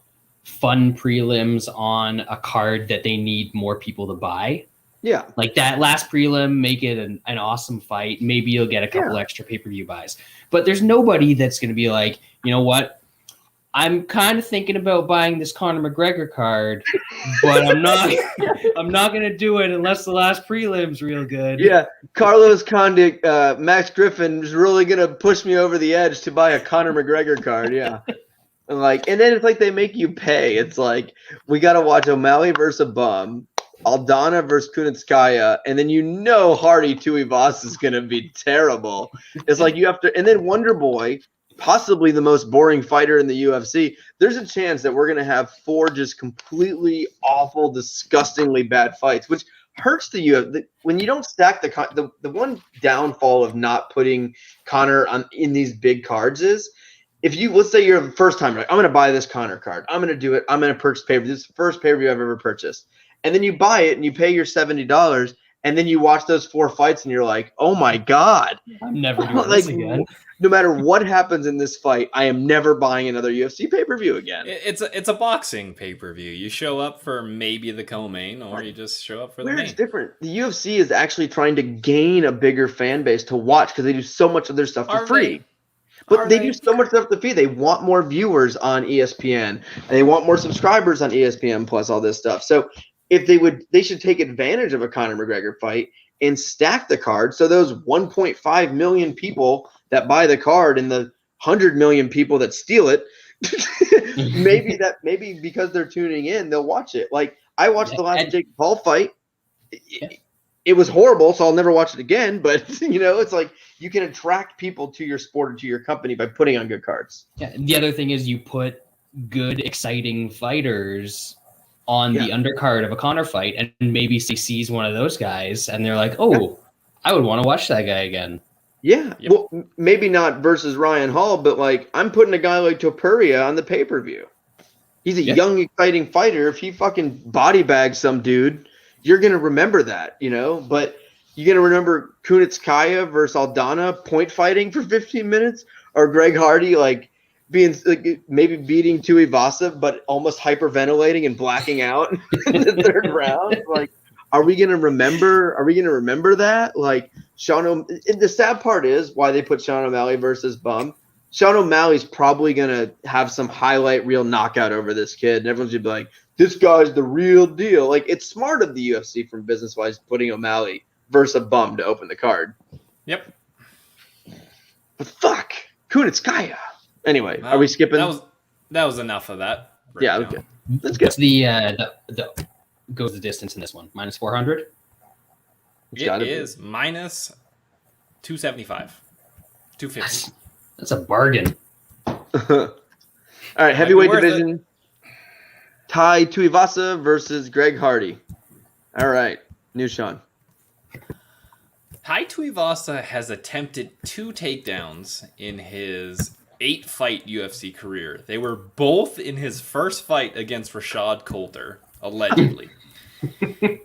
B: fun prelims on a card that they need more people to buy. Yeah. Like that last prelim, make it an awesome fight. Maybe you'll get a couple extra pay-per-view buys. But there's nobody that's going to be like, you know what? I'm kind of thinking about buying this Conor McGregor card, but I'm not going to do it unless the last prelim's real good. Yeah, Carlos Condit, Max Griffin is really going to push me over the edge to buy a Conor McGregor card. Yeah. And then it's like they make you pay. It's like we got to watch O'Malley versus a bum, Aldana versus Kunitskaya, and then Hardy Tuivasa is going to be terrible. It's like you have to, and then Wonder Boy, possibly the most boring fighter in the UFC. There's a chance that we're going to have 4 just completely awful, disgustingly bad fights, which hurts the UFC. When you don't stack the one downfall of not putting Conor in these big cards is let's say you're the first time, like, I'm going to buy this Conor card. I'm going to do it. I'm going to purchase pay-per-view. This is the first pay-per-view I've ever purchased. And then you buy it and you pay your $70 and then you watch those 4 fights and you're like, oh my God. I'm never doing this again. No matter what happens in this fight, I am never buying another UFC pay-per-view again.
C: It's a boxing pay-per-view. You show up for maybe the co-main or you just show up for the main.
A: It's different. The UFC is actually trying to gain a bigger fan base to watch because they do so much of their stuff for free. But they do so much stuff for free. They want more viewers on ESPN. And they want more subscribers on ESPN Plus, all this stuff. So if they should take advantage of a Conor McGregor fight and stack the card so those 1.5 million people that buy the card and the 100 million people that steal it, maybe because they're tuning in, they'll watch it. Like I watched the last Jake Paul fight. It was horrible, so I'll never watch it again. But it's like you can attract people to your sport or to your company by putting on good cards.
B: Yeah. The other thing is you put good, exciting fighters on the undercard of a Conor fight, and maybe he sees one of those guys, and they're like, "Oh, I would want to watch that guy again."
A: Yeah,
C: Yep.
A: well, maybe not versus Ryan Hall, but like I'm putting a guy like Topuria on the pay-per-view. He's a young, exciting fighter. If he fucking body bags some dude, you're gonna remember that, you know. But you're gonna remember Kunitskaya versus Aldana point fighting for 15 minutes, or Greg Hardy like being like, maybe beating Tuivasa, but almost hyperventilating and blacking out in the third round. Like, are we gonna remember? Are we gonna remember that? Like, the sad part is why they put Sean O'Malley versus Bum. Sean O'Malley's probably gonna have some highlight reel knockout over this kid, and everyone's gonna be like, "This guy's the real deal." Like, it's smart of the UFC from business wise putting O'Malley versus a Bum to open the card.
C: Yep.
A: But fuck, Kunitskaya. Anyway,
C: Well,
A: are we skipping?
C: That was enough of that.
A: Yeah,
C: breakdown.
A: okay. Let's go.
B: What's the goes the distance in this one? Minus 400?
C: It is minus 275. 250.
B: That's a bargain.
A: All right, heavyweight
C: worth
A: division. Tai Tuivasa versus Greg Hardy. All right, new Sean.
C: Tai Tuivasa has attempted 2 takedowns in his 8-fight UFC career. They were both in his first fight against Rashad Coulter, allegedly.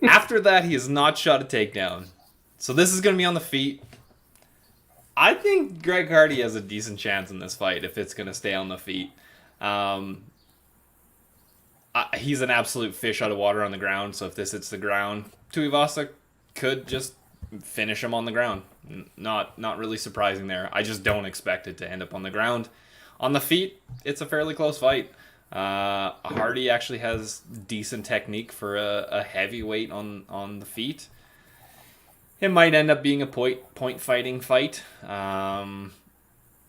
C: After that, he has not shot a takedown. So this is going to be on the feet. I think Greg Hardy has a decent chance in this fight if it's going to stay on the feet. He's an absolute fish out of water on the ground, so if this hits the ground, Tuivasa could just finish him on the ground. Not really surprising there. I just don't expect it to end up on the ground. On the feet, it's a fairly close fight. Hardy actually has decent technique for a heavyweight on the feet. It might end up being a point fighting fight.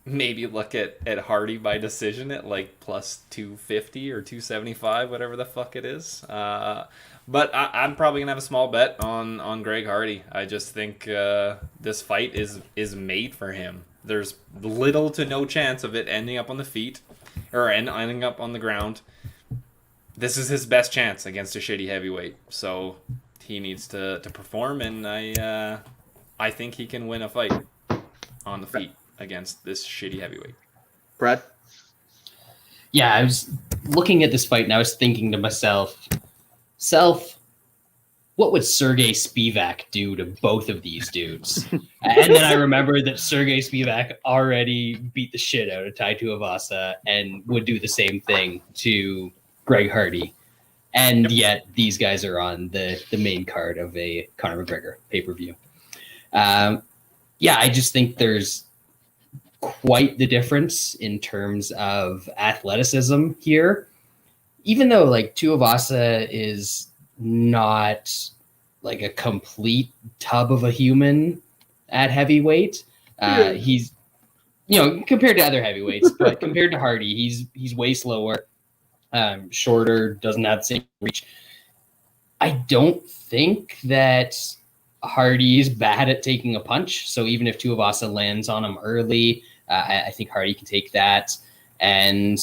C: Maybe look at Hardy by decision at like plus 250 or 275, whatever the fuck it is. But I'm probably going to have a small bet on Greg Hardy. I just think this fight is made for him. There's little to no chance of it ending up on the feet or ending up on the ground. This is his best chance against a shitty heavyweight. So he needs to perform, and I think he can win a fight on the feet against this shitty heavyweight.
A: Brad?
B: Yeah, I was looking at this fight and I was thinking to myself, what would Sergey Spivak do to both of these dudes? And then I remembered that Sergey Spivak already beat the shit out of Tai Tuivasa and would do the same thing to Greg Hardy. And yet these guys are on the main card of a Conor McGregor pay-per-view. I just think there's quite the difference in terms of athleticism here. Even though like Tuivasa is not like a complete tub of a human at heavyweight, he's, compared to other heavyweights, but compared to Hardy, he's way slower, shorter, doesn't have the same reach. I don't think that Hardy is bad at taking a punch. So even if Tuivasa lands on him early, I think Hardy can take that. And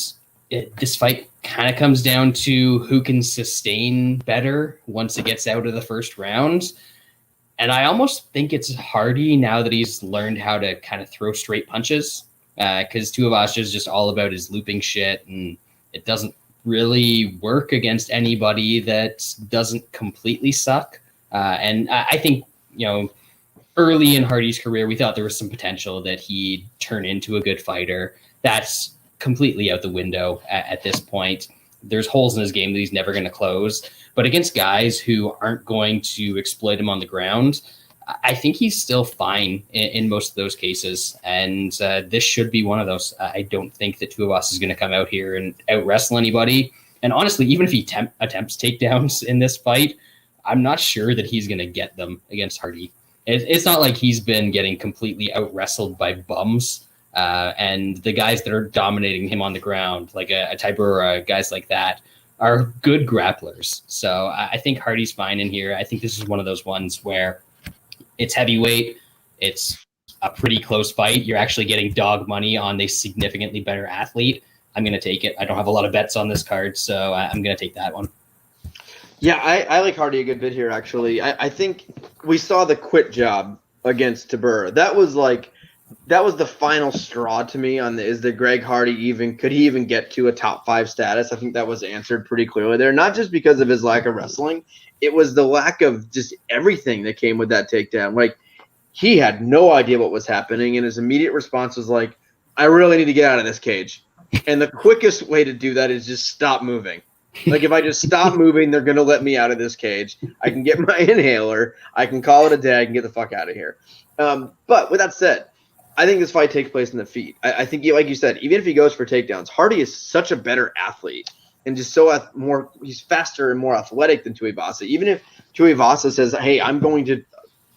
B: this fight kind of comes down to who can sustain better once it gets out of the first round. And I almost think it's Hardy now that he's learned how to kind of throw straight punches, because Tuivasa is just all about his looping shit, and it doesn't really work against anybody that doesn't completely suck. And I think, early in Hardy's career, we thought there was some potential that he'd turn into a good fighter. That's completely out the window at this point. There's holes in his game that he's never going to close. But against guys who aren't going to exploit him on the ground, I think he's still fine in most of those cases. And this should be one of those. I don't think that Tuivasa is going to come out here and out-wrestle anybody. And honestly, even if he attempts takedowns in this fight, I'm not sure that he's going to get them against Hardy. It's not like he's been getting completely out-wrestled by bums. And the guys that are dominating him on the ground, like a Tybura, guys like that, are good grapplers. So I think Hardy's fine in here. I think this is one of those ones where it's heavyweight. It's a pretty close fight. You're actually getting dog money on the significantly better athlete. I'm going to take it. I don't have a lot of bets on this card, so I'm going to take that one.
A: Yeah, I like Hardy a good bit here, actually. I think we saw the quit job against Tybura. That was like that was the final straw to me on is the Greg Hardy could he even get to a top 5 status? I think that was answered pretty clearly there. Not just because of his lack of wrestling, it was the lack of just everything that came with that takedown. Like, he had no idea what was happening, and his immediate response was like, I really need to get out of this cage. And the quickest way to do that is just stop moving. Like, if I just stop moving, they're going to let me out of this cage. I can get my inhaler. I can call it a day. I can get the fuck out of here. But with that said, I think this fight takes place in the feet. I think, like you said, even if he goes for takedowns, Hardy is such a better athlete and just he's faster and more athletic than Tuivasa. Even if Tuivasa says, hey, I'm going to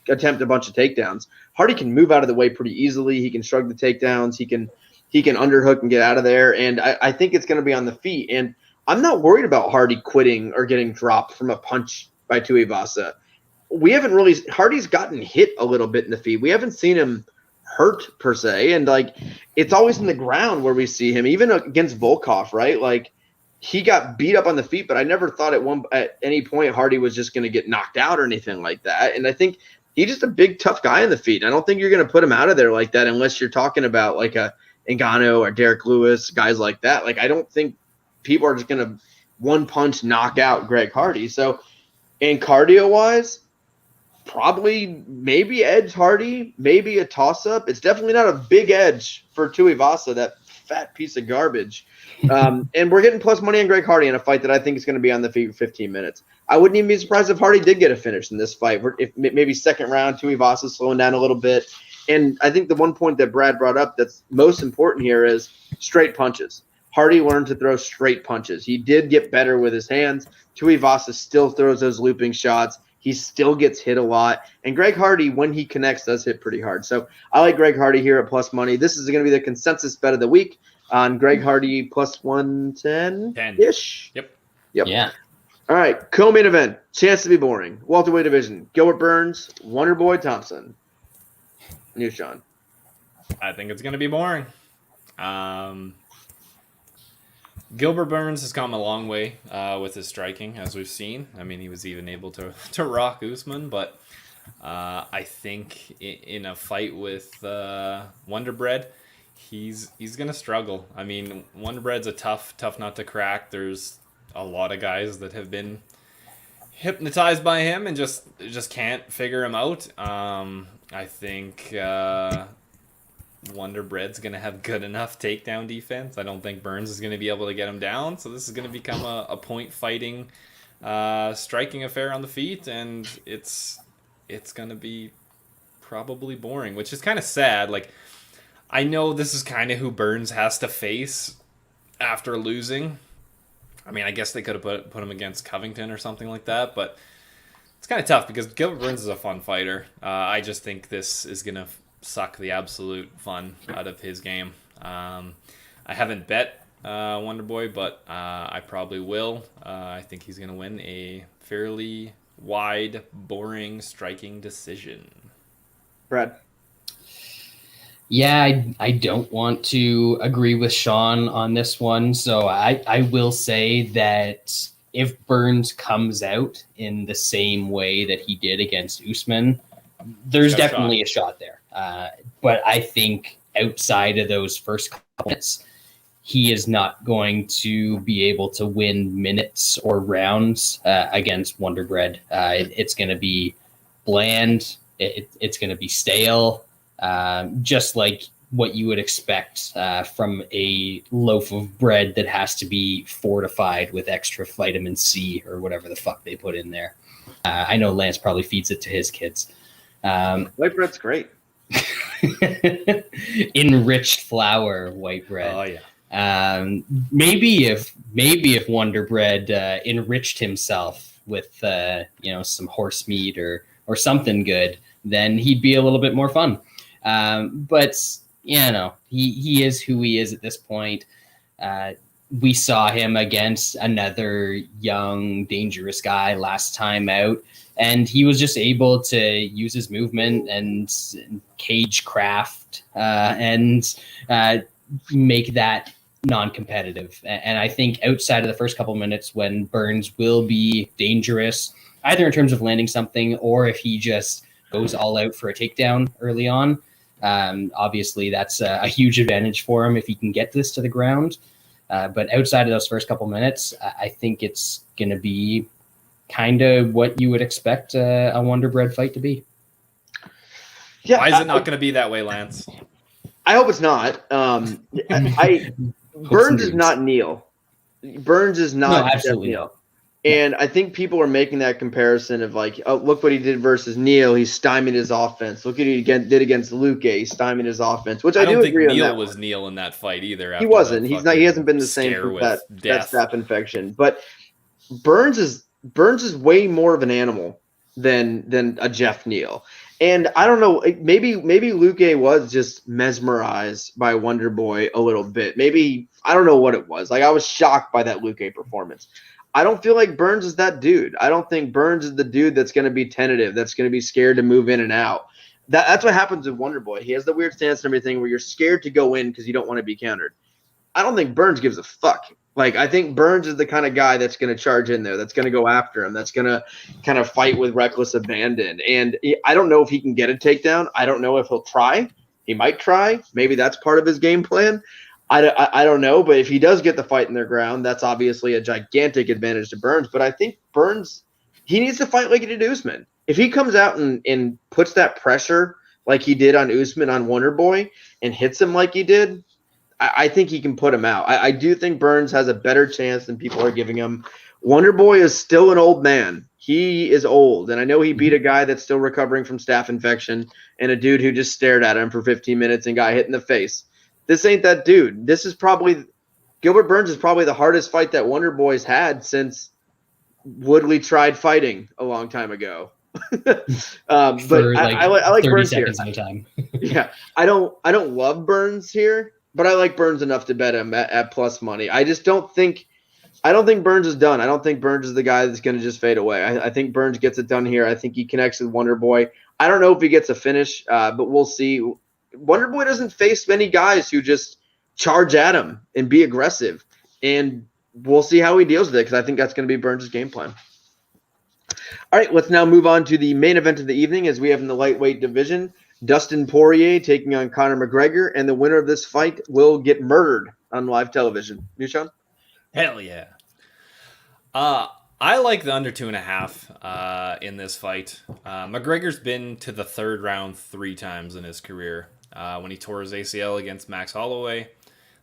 A: attempt a bunch of takedowns, Hardy can move out of the way pretty easily. He can shrug the takedowns. He can underhook and get out of there. And I think it's going to be on the feet. And I'm not worried about Hardy quitting or getting dropped from a punch by Tuivasa. Hardy's gotten hit a little bit in the feet. We haven't seen him hurt per se. And like, it's always in the ground where we see him, even against Volkov, right? Like, he got beat up on the feet, but I never thought at any point Hardy was just going to get knocked out or anything like that. And I think he's just a big, tough guy in the feet. I don't think you're going to put him out of there like that unless you're talking about like a Ngannou or Derek Lewis, guys like that. Like, I don't think people are just going to one punch knock out Greg Hardy. So, and cardio wise, probably maybe edge Hardy, maybe a toss up. It's definitely not a big edge for Tuivasa, that fat piece of garbage. And we're getting plus money on Greg Hardy in a fight that I think is going to be on the feet for 15 minutes. I wouldn't even be surprised if Hardy did get a finish in this fight. If maybe second round, Tuivasa slowing down a little bit. And I think the one point that Brad brought up that's most important here is straight punches. Hardy learned to throw straight punches. He did get better with his hands. Tuivasa still throws those looping shots. He still gets hit a lot. And Greg Hardy, when he connects, does hit pretty hard. So I like Greg Hardy here at plus money. This is going to be the consensus bet of the week on Greg Hardy plus 110-ish.
C: Yep.
B: Yeah.
A: All right, co-main event. Chance to be boring. Welterweight division. Gilbert Burns, Wonderboy Thompson. News, John.
C: I think it's going to be boring. Gilbert Burns has come a long way with his striking, as we've seen. I mean, he was even able to rock Usman, but I think in a fight with Wonderbread, he's going to struggle. I mean, Wonderbread's a tough nut to crack. There's a lot of guys that have been hypnotized by him and just can't figure him out. I think Wonderbread's going to have good enough takedown defense. I don't think Burns is going to be able to get him down. So this is going to become a point fighting, striking affair on the feet. And it's going to be probably boring, which is kind of sad. Like, I know this is kind of who Burns has to face after losing. I mean, I guess they could have put him against Covington or something like that, but it's kind of tough because Gilbert Burns is a fun fighter. I just think this is going to suck the absolute fun out of his game. I haven't bet Wonderboy, but I probably will. I think he's going to win a fairly wide, boring, striking decision.
A: Brad.
B: Yeah, I don't want to agree with Sean on this one. So I will say that if Burns comes out in the same way that he did against Usman, there's definitely a shot there. But I think outside of those first couple minutes, he is not going to be able to win minutes or rounds against Wonderbread. It's going to be bland. It's going to be stale. Just like what you would expect from a loaf of bread that has to be fortified with extra vitamin C or whatever the fuck they put in there. I know Lance probably feeds it to his kids.
A: White bread's great.
B: Enriched flour white bread.
C: Oh yeah.
B: Maybe if Wonderbread enriched himself with some horse meat or something good, then he'd be a little bit more fun. But he is who he is at this point. We saw him against another young, dangerous guy last time out, and he was just able to use his movement and cage craft and make that non-competitive. And I think outside of the first couple minutes when Burns will be dangerous, either in terms of landing something or if he just goes all out for a takedown early on, Obviously, that's a huge advantage for him if he can get this to the ground. But outside of those first couple minutes, I think it's going to be kind of what you would expect a Wonder Bread fight to be.
C: Yeah, why is it not going to be that way, Lance?
A: I hope it's not. Burns is not Neal. Burns is not
B: absolutely
A: Neal. And I think people are making that comparison of like, oh, look what he did versus Neal. He stymied his offense. Look what he did against Luque. He stymied his offense, which I do agree on.
C: Neal was Neal in that fight either.
A: He wasn't. He's not. He hasn't been the same with that staph infection. But Burns is way more of an animal than a Jeff Neal. And I don't know. Maybe Luque was just mesmerized by Wonder Boy a little bit. Maybe I don't know what it was. Like I was shocked by that Luque performance. I don't feel like Burns is that dude. I don't think Burns is the dude that's going to be tentative, that's going to be scared to move in and out. That's what happens with Wonder Boy. He has the weird stance and everything where you're scared to go in because you don't want to be countered. I don't think Burns gives a fuck. Like, I think Burns is the kind of guy that's going to charge in there, that's going to go after him, that's going to kind of fight with reckless abandon. And I don't know if he can get a takedown. I don't know if he'll try. He might try. Maybe that's part of his game plan. I don't know, but if he does get the fight in their ground, that's obviously a gigantic advantage to Burns. But I think Burns, he needs to fight like he did Usman. If he comes out and puts that pressure like he did on Usman on Wonder Boy and hits him like he did, I think he can put him out. I do think Burns has a better chance than people are giving him. Wonder Boy is still an old man. He is old, and I know he beat a guy that's still recovering from staph infection and a dude who just stared at him for 15 minutes and got hit in the face. This ain't that dude. This is probably Gilbert Burns is probably the hardest fight that Wonder Boy's had since Woodley tried fighting a long time ago. But I like
B: 30
A: Burns
B: seconds
A: here.
B: at a time.
A: Yeah, I don't love Burns here, but I like Burns enough to bet him at plus money. I don't think Burns is done. I don't think Burns is the guy that's going to just fade away. I think Burns gets it done here. I think he connects with Wonder Boy. I don't know if he gets a finish, but we'll see. Wonder Boy doesn't face many guys who just charge at him and be aggressive, and we'll see how he deals with it because I think that's going to be Burns' game plan. All right, let's now move on to the main event of the evening as we have in the lightweight division, Dustin Poirier taking on Conor McGregor, and the winner of this fight will get murdered on live television. Nushan?
C: Hell yeah. I like the under 2.5 in this fight. McGregor's been to the third round 3 times in his career. When he tore his ACL against Max Holloway,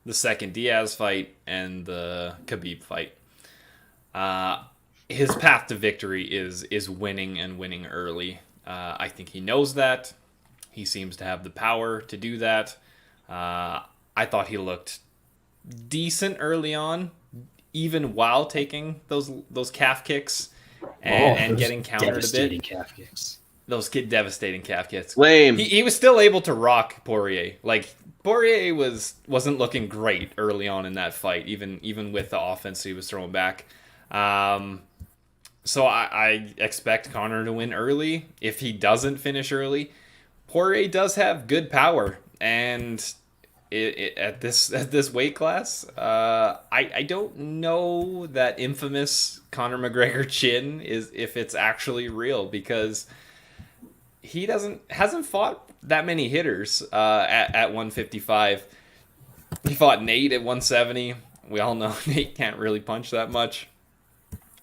C: the second Diaz fight, and the Khabib fight. His path to victory is winning and winning early. I think he knows that. He seems to have the power to do that. I thought he looked decent early on, even while taking those calf kicks and getting countered a bit.
B: Devastating calf kicks.
C: Those devastating calf kicks.
A: Lame.
C: He was still able to rock Poirier. Like, Poirier wasn't looking great early on in that fight, even with the offense he was throwing back. So I expect Conor to win early. If he doesn't finish early, Poirier does have good power, and at this weight class, I don't know that infamous Conor McGregor chin is if it's actually real, because he hasn't fought that many hitters at 155. He fought Nate at 170. We all know Nate can't really punch that much.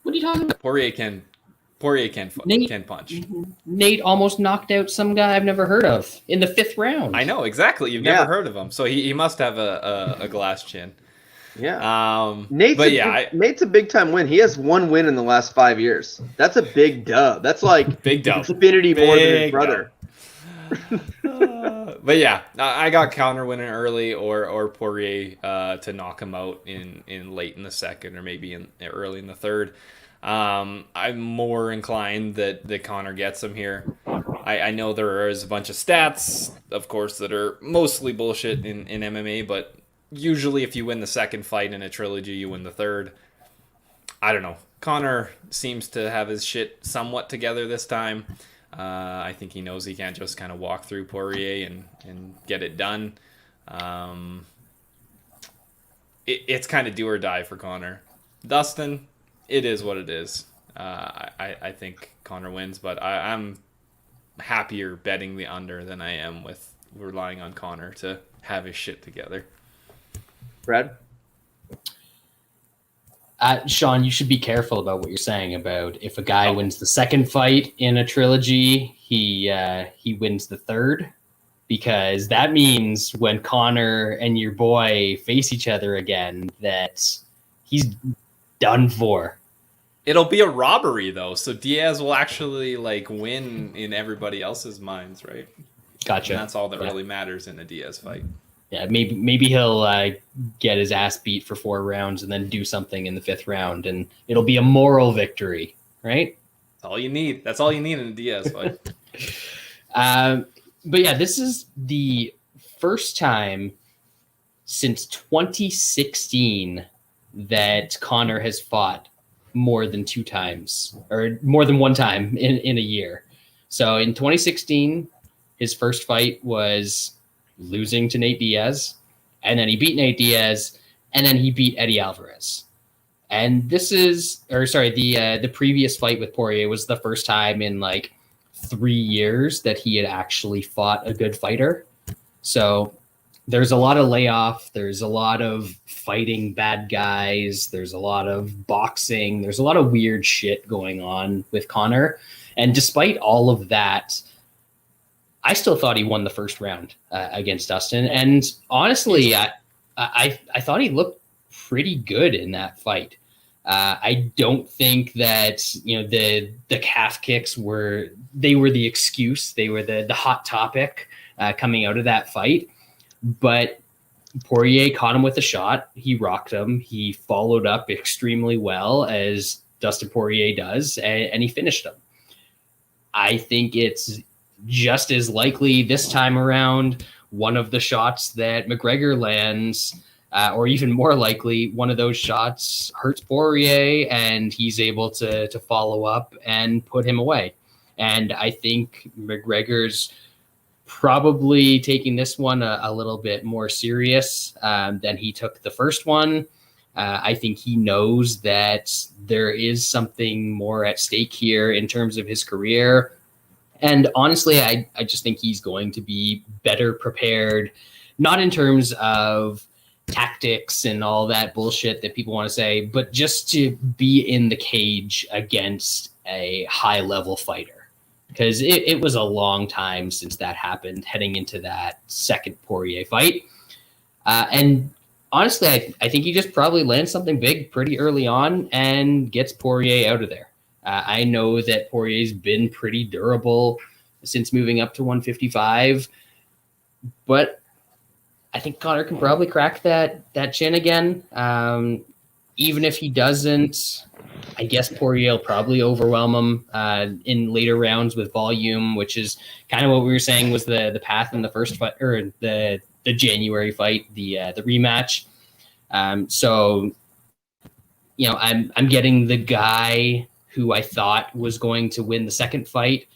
B: What are you talking about?
C: Poirier can punch.
B: Nate almost knocked out some guy I've never heard of in the 5th round.
C: I know, exactly. You've never heard of him, so he must have a glass chin.
A: Yeah. Nate's a big time win. He has 1 win in the last 5 years. That's a big dub. That's like
C: big dub.
A: Infinity more than his brother.
C: But yeah, I got Conor winning early or Poirier to knock him out in late in the second or maybe early in the third. I'm more inclined that Conor gets him here. I know there is a bunch of stats, of course, that are mostly bullshit in MMA, but usually if you win the second fight in a trilogy, you win the third. I don't know. Conor seems to have his shit somewhat together this time. I think he knows he can't just kind of walk through Poirier and get it done. It's kind of do or die for Conor. Dustin, it is what it is. I think Conor wins, but I'm happier betting the under than I am with relying on Conor to have his shit together.
A: Brad?
B: Sean, you should be careful about what you're saying about if a guy wins the second fight in a trilogy, he wins the third, because that means when Conor and your boy face each other again, that he's done for.
C: It'll be a robbery though, so Diaz will actually like win in everybody else's minds, right?
B: Gotcha.
C: And that's all that really matters in a Diaz fight.
B: Yeah, maybe he'll get his ass beat for 4 rounds and then do something in the 5th round, and it'll be a moral victory, right?
C: That's all you need. That's all you need in a Diaz fight.
B: But yeah, this is the first time since 2016 that Conor has fought more than 2 times, or more than 1 time in a year. So in 2016, his first fight was losing to Nate Diaz, and then he beat Nate Diaz, and then he beat Eddie Alvarez. And the previous fight with Poirier was the first time in like 3 years that he had actually fought a good fighter. So there's a lot of layoff. There's a lot of fighting bad guys. There's a lot of boxing. There's a lot of weird shit going on with Conor. And despite all of that, I still thought he won the first round against Dustin. And honestly, I thought he looked pretty good in that fight. I don't think that, the calf kicks were the excuse. They were the hot topic coming out of that fight. But Poirier caught him with a shot. He rocked him. He followed up extremely well, as Dustin Poirier does, and he finished him. I think it's just as likely this time around one of the shots that McGregor lands, or even more likely one of those shots hurts Poirier and he's able to follow up and put him away. And I think McGregor's probably taking this one a little bit more serious than he took the first one. I think he knows that there is something more at stake here in terms of his career. And honestly, I just think he's going to be better prepared, not in terms of tactics and all that bullshit that people want to say, but just to be in the cage against a high-level fighter. Because it was a long time since that happened, heading into that second Poirier fight. And honestly, I think he just probably lands something big pretty early on and gets Poirier out of there. I know that Poirier's been pretty durable since moving up to 155, but I think Conor can probably crack that chin again. Even if he doesn't, I guess Poirier will probably overwhelm him in later rounds with volume, which is kind of what we were saying was the path in the first fight, or the January fight, the rematch. So, I'm getting the guy who I thought was going to win the second fight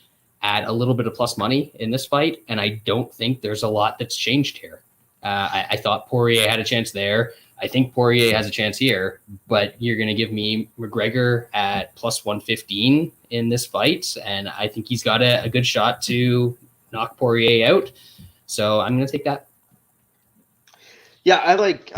B: at a little bit of plus money in this fight, and I don't think there's a lot that's changed here. I thought Poirier had a chance there. I think Poirier has a chance here, but you're going to give me McGregor at plus 115 in this fight, and I think he's got a good shot to knock Poirier out. So I'm going to take that.
A: Yeah, I like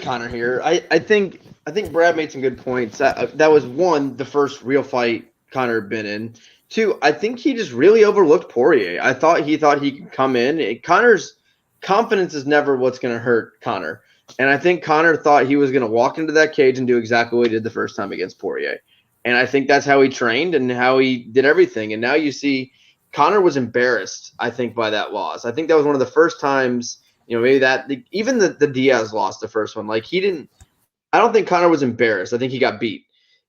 A: Conor here. I think Brad made some good points. That was one, the first real fight Conor had been in. 2, I think he just really overlooked Poirier. I thought he could come in. Conor's confidence is never what's going to hurt Conor. And I think Conor thought he was going to walk into that cage and do exactly what he did the first time against Poirier. And I think that's how he trained and how he did everything. And now you see Conor was embarrassed, I think, by that loss. I think that was one of the first times, maybe even the Diaz loss, the first one, I don't think Conor was embarrassed. I think he got beat.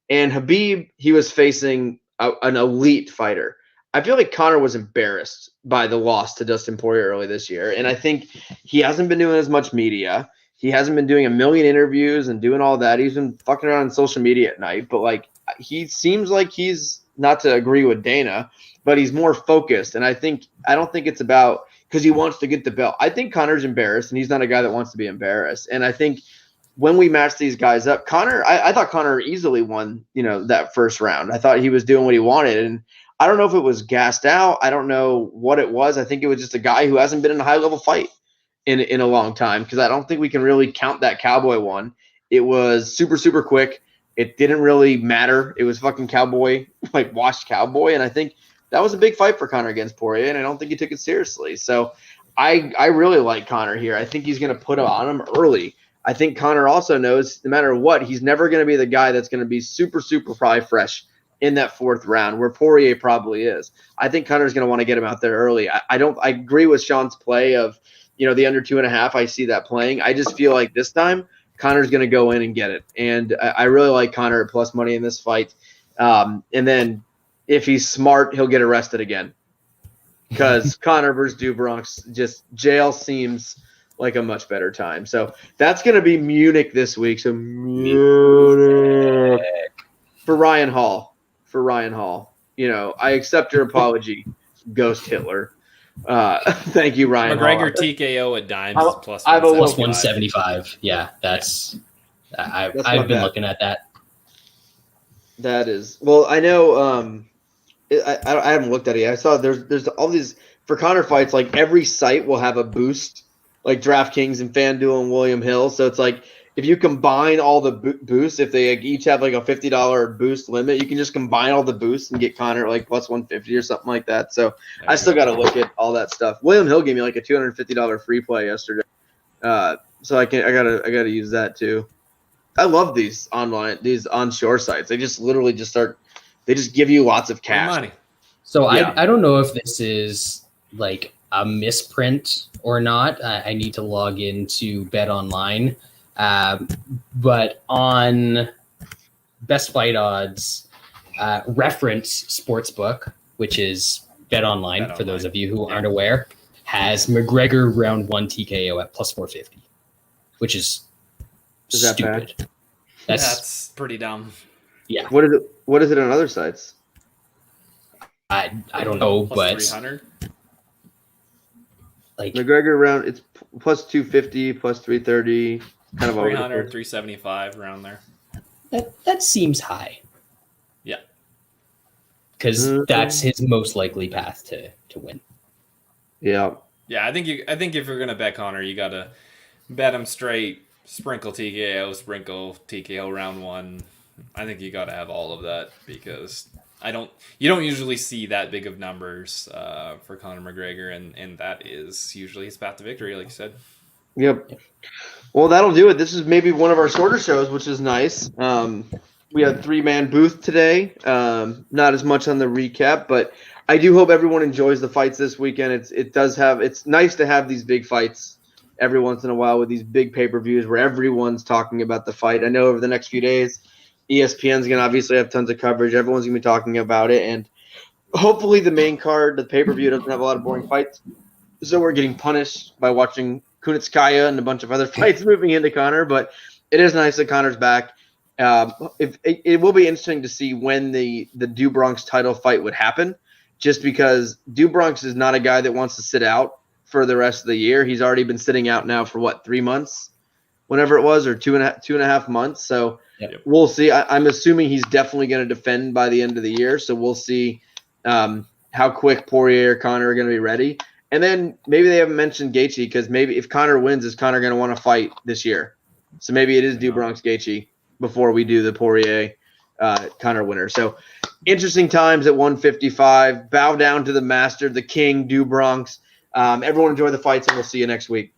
A: And Khabib, he was facing an elite fighter. I feel like Conor was embarrassed by the loss to Dustin Poirier early this year. And I think he hasn't been doing as much media. He hasn't been doing a million interviews and doing all that. He's been fucking around on social media at night. But, he seems like he's, not to agree with Dana, but he's more focused. And I don't think it's about because he wants to get the belt. I think Conor's embarrassed, and he's not a guy that wants to be embarrassed. And I think when we match these guys up, Conor, I thought Conor easily won, that first round. I thought he was doing what he wanted. And I don't know if it was gassed out. I don't know what it was. I think it was just a guy who hasn't been in a high-level fight in a long time, because I don't think we can really count that Cowboy one. It was super, super quick. It didn't really matter. It was fucking Cowboy, like washed Cowboy, and I think that was a big fight for Conor against Poirier, and I don't think he took it seriously. So I really like Conor here. I think he's going to put on him early. I think Conor also knows no matter what, he's never going to be the guy that's going to be super, super probably fresh in that fourth round, where Poirier probably is. I think Conor's going to want to get him out there early. I agree with Sean's play of, the under 2.5. I see that playing. I just feel like this time Conor's going to go in and get it. And I really like Conor at plus money in this fight. And then if he's smart, he'll get arrested again. Because Conor versus DuBronx, just jail seems like a much better time. So that's going to be Munich this week. So Munich for Ryan Hall. I accept your apology, Ghost Hitler. Thank you, Ryan
C: McGregor
A: Hall.
C: TKO at dimes is plus
A: I have a
B: Plus
C: 175.
B: 175. Yeah, that's
A: That's
B: I've
A: not
B: been
A: bad.
B: looking at that.
A: That is well. I know. I haven't looked at it yet. I saw there's all these for Conor fights. Like every site will have a boost, like DraftKings and FanDuel and William Hill. So it's like if you combine all the boosts, if they each have like a $50 boost limit, you can just combine all the boosts and get Conor like plus 150 or something like that. So I still got to look at all that stuff. William Hill gave me like a $250 free play yesterday. So I gotta use that too. I love these onshore sites. They just literally they just give you lots of
C: Free
A: cash.
C: money.
B: So
A: Yeah.
B: I don't know if this is like a misprint or not. I need to log into Bet Online. But on Best Fight Odds, Reference Sportsbook, which is Bet Online, for those of you who aren't aware, has McGregor round 1 TKO at plus 450, which is
A: Is that bad?
B: stupid.
C: That's pretty dumb.
B: Yeah.
A: What is it on other sites?
B: I don't know,
C: Plus
B: but
C: 300.
B: like
A: McGregor round, it's plus 250, plus 330, kind of all over the
C: 300,
A: place.
C: 375 around there.
B: that seems high.
C: Yeah.
B: Because that's his most likely path to win.
A: Yeah.
C: Yeah, I think if you're gonna bet Conor, you gotta bet him straight, sprinkle TKO round 1. I think you gotta have all of that because you don't usually see that big of numbers for Conor McGregor, and that is usually his path to victory, like you said.
A: Yep. Well, that'll do it. This is maybe one of our shorter shows, which is nice. We had 3-man booth today. Not as much on the recap, but I do hope everyone enjoys the fights this weekend. It's nice to have these big fights every once in a while with these big pay-per-views where everyone's talking about the fight. I know over the next few days, ESPN's going to obviously have tons of coverage. Everyone's going to be talking about it, and hopefully the main card, the pay-per-view, doesn't have a lot of boring fights. So we're getting punished by watching Kunitskaya and a bunch of other fights moving into Conor, but it is nice that Conor's back. It will be interesting to see when the DuBronx title fight would happen, just because DuBronx is not a guy that wants to sit out for the rest of the year. He's already been sitting out now for 3 months, whenever it was, or two and a half months. So We'll see. I'm assuming he's definitely going to defend by the end of the year. So we'll see how quick Poirier or Conor are going to be ready. And then maybe they haven't mentioned Gaethje, because maybe if Conor wins, is Conor going to want to fight this year? So maybe it is DuBronx Gaethje before we do the Poirier Conor winner. So interesting times at 155. Bow down to the master, the king, DuBronx. Everyone enjoy the fights, and we'll see you next week.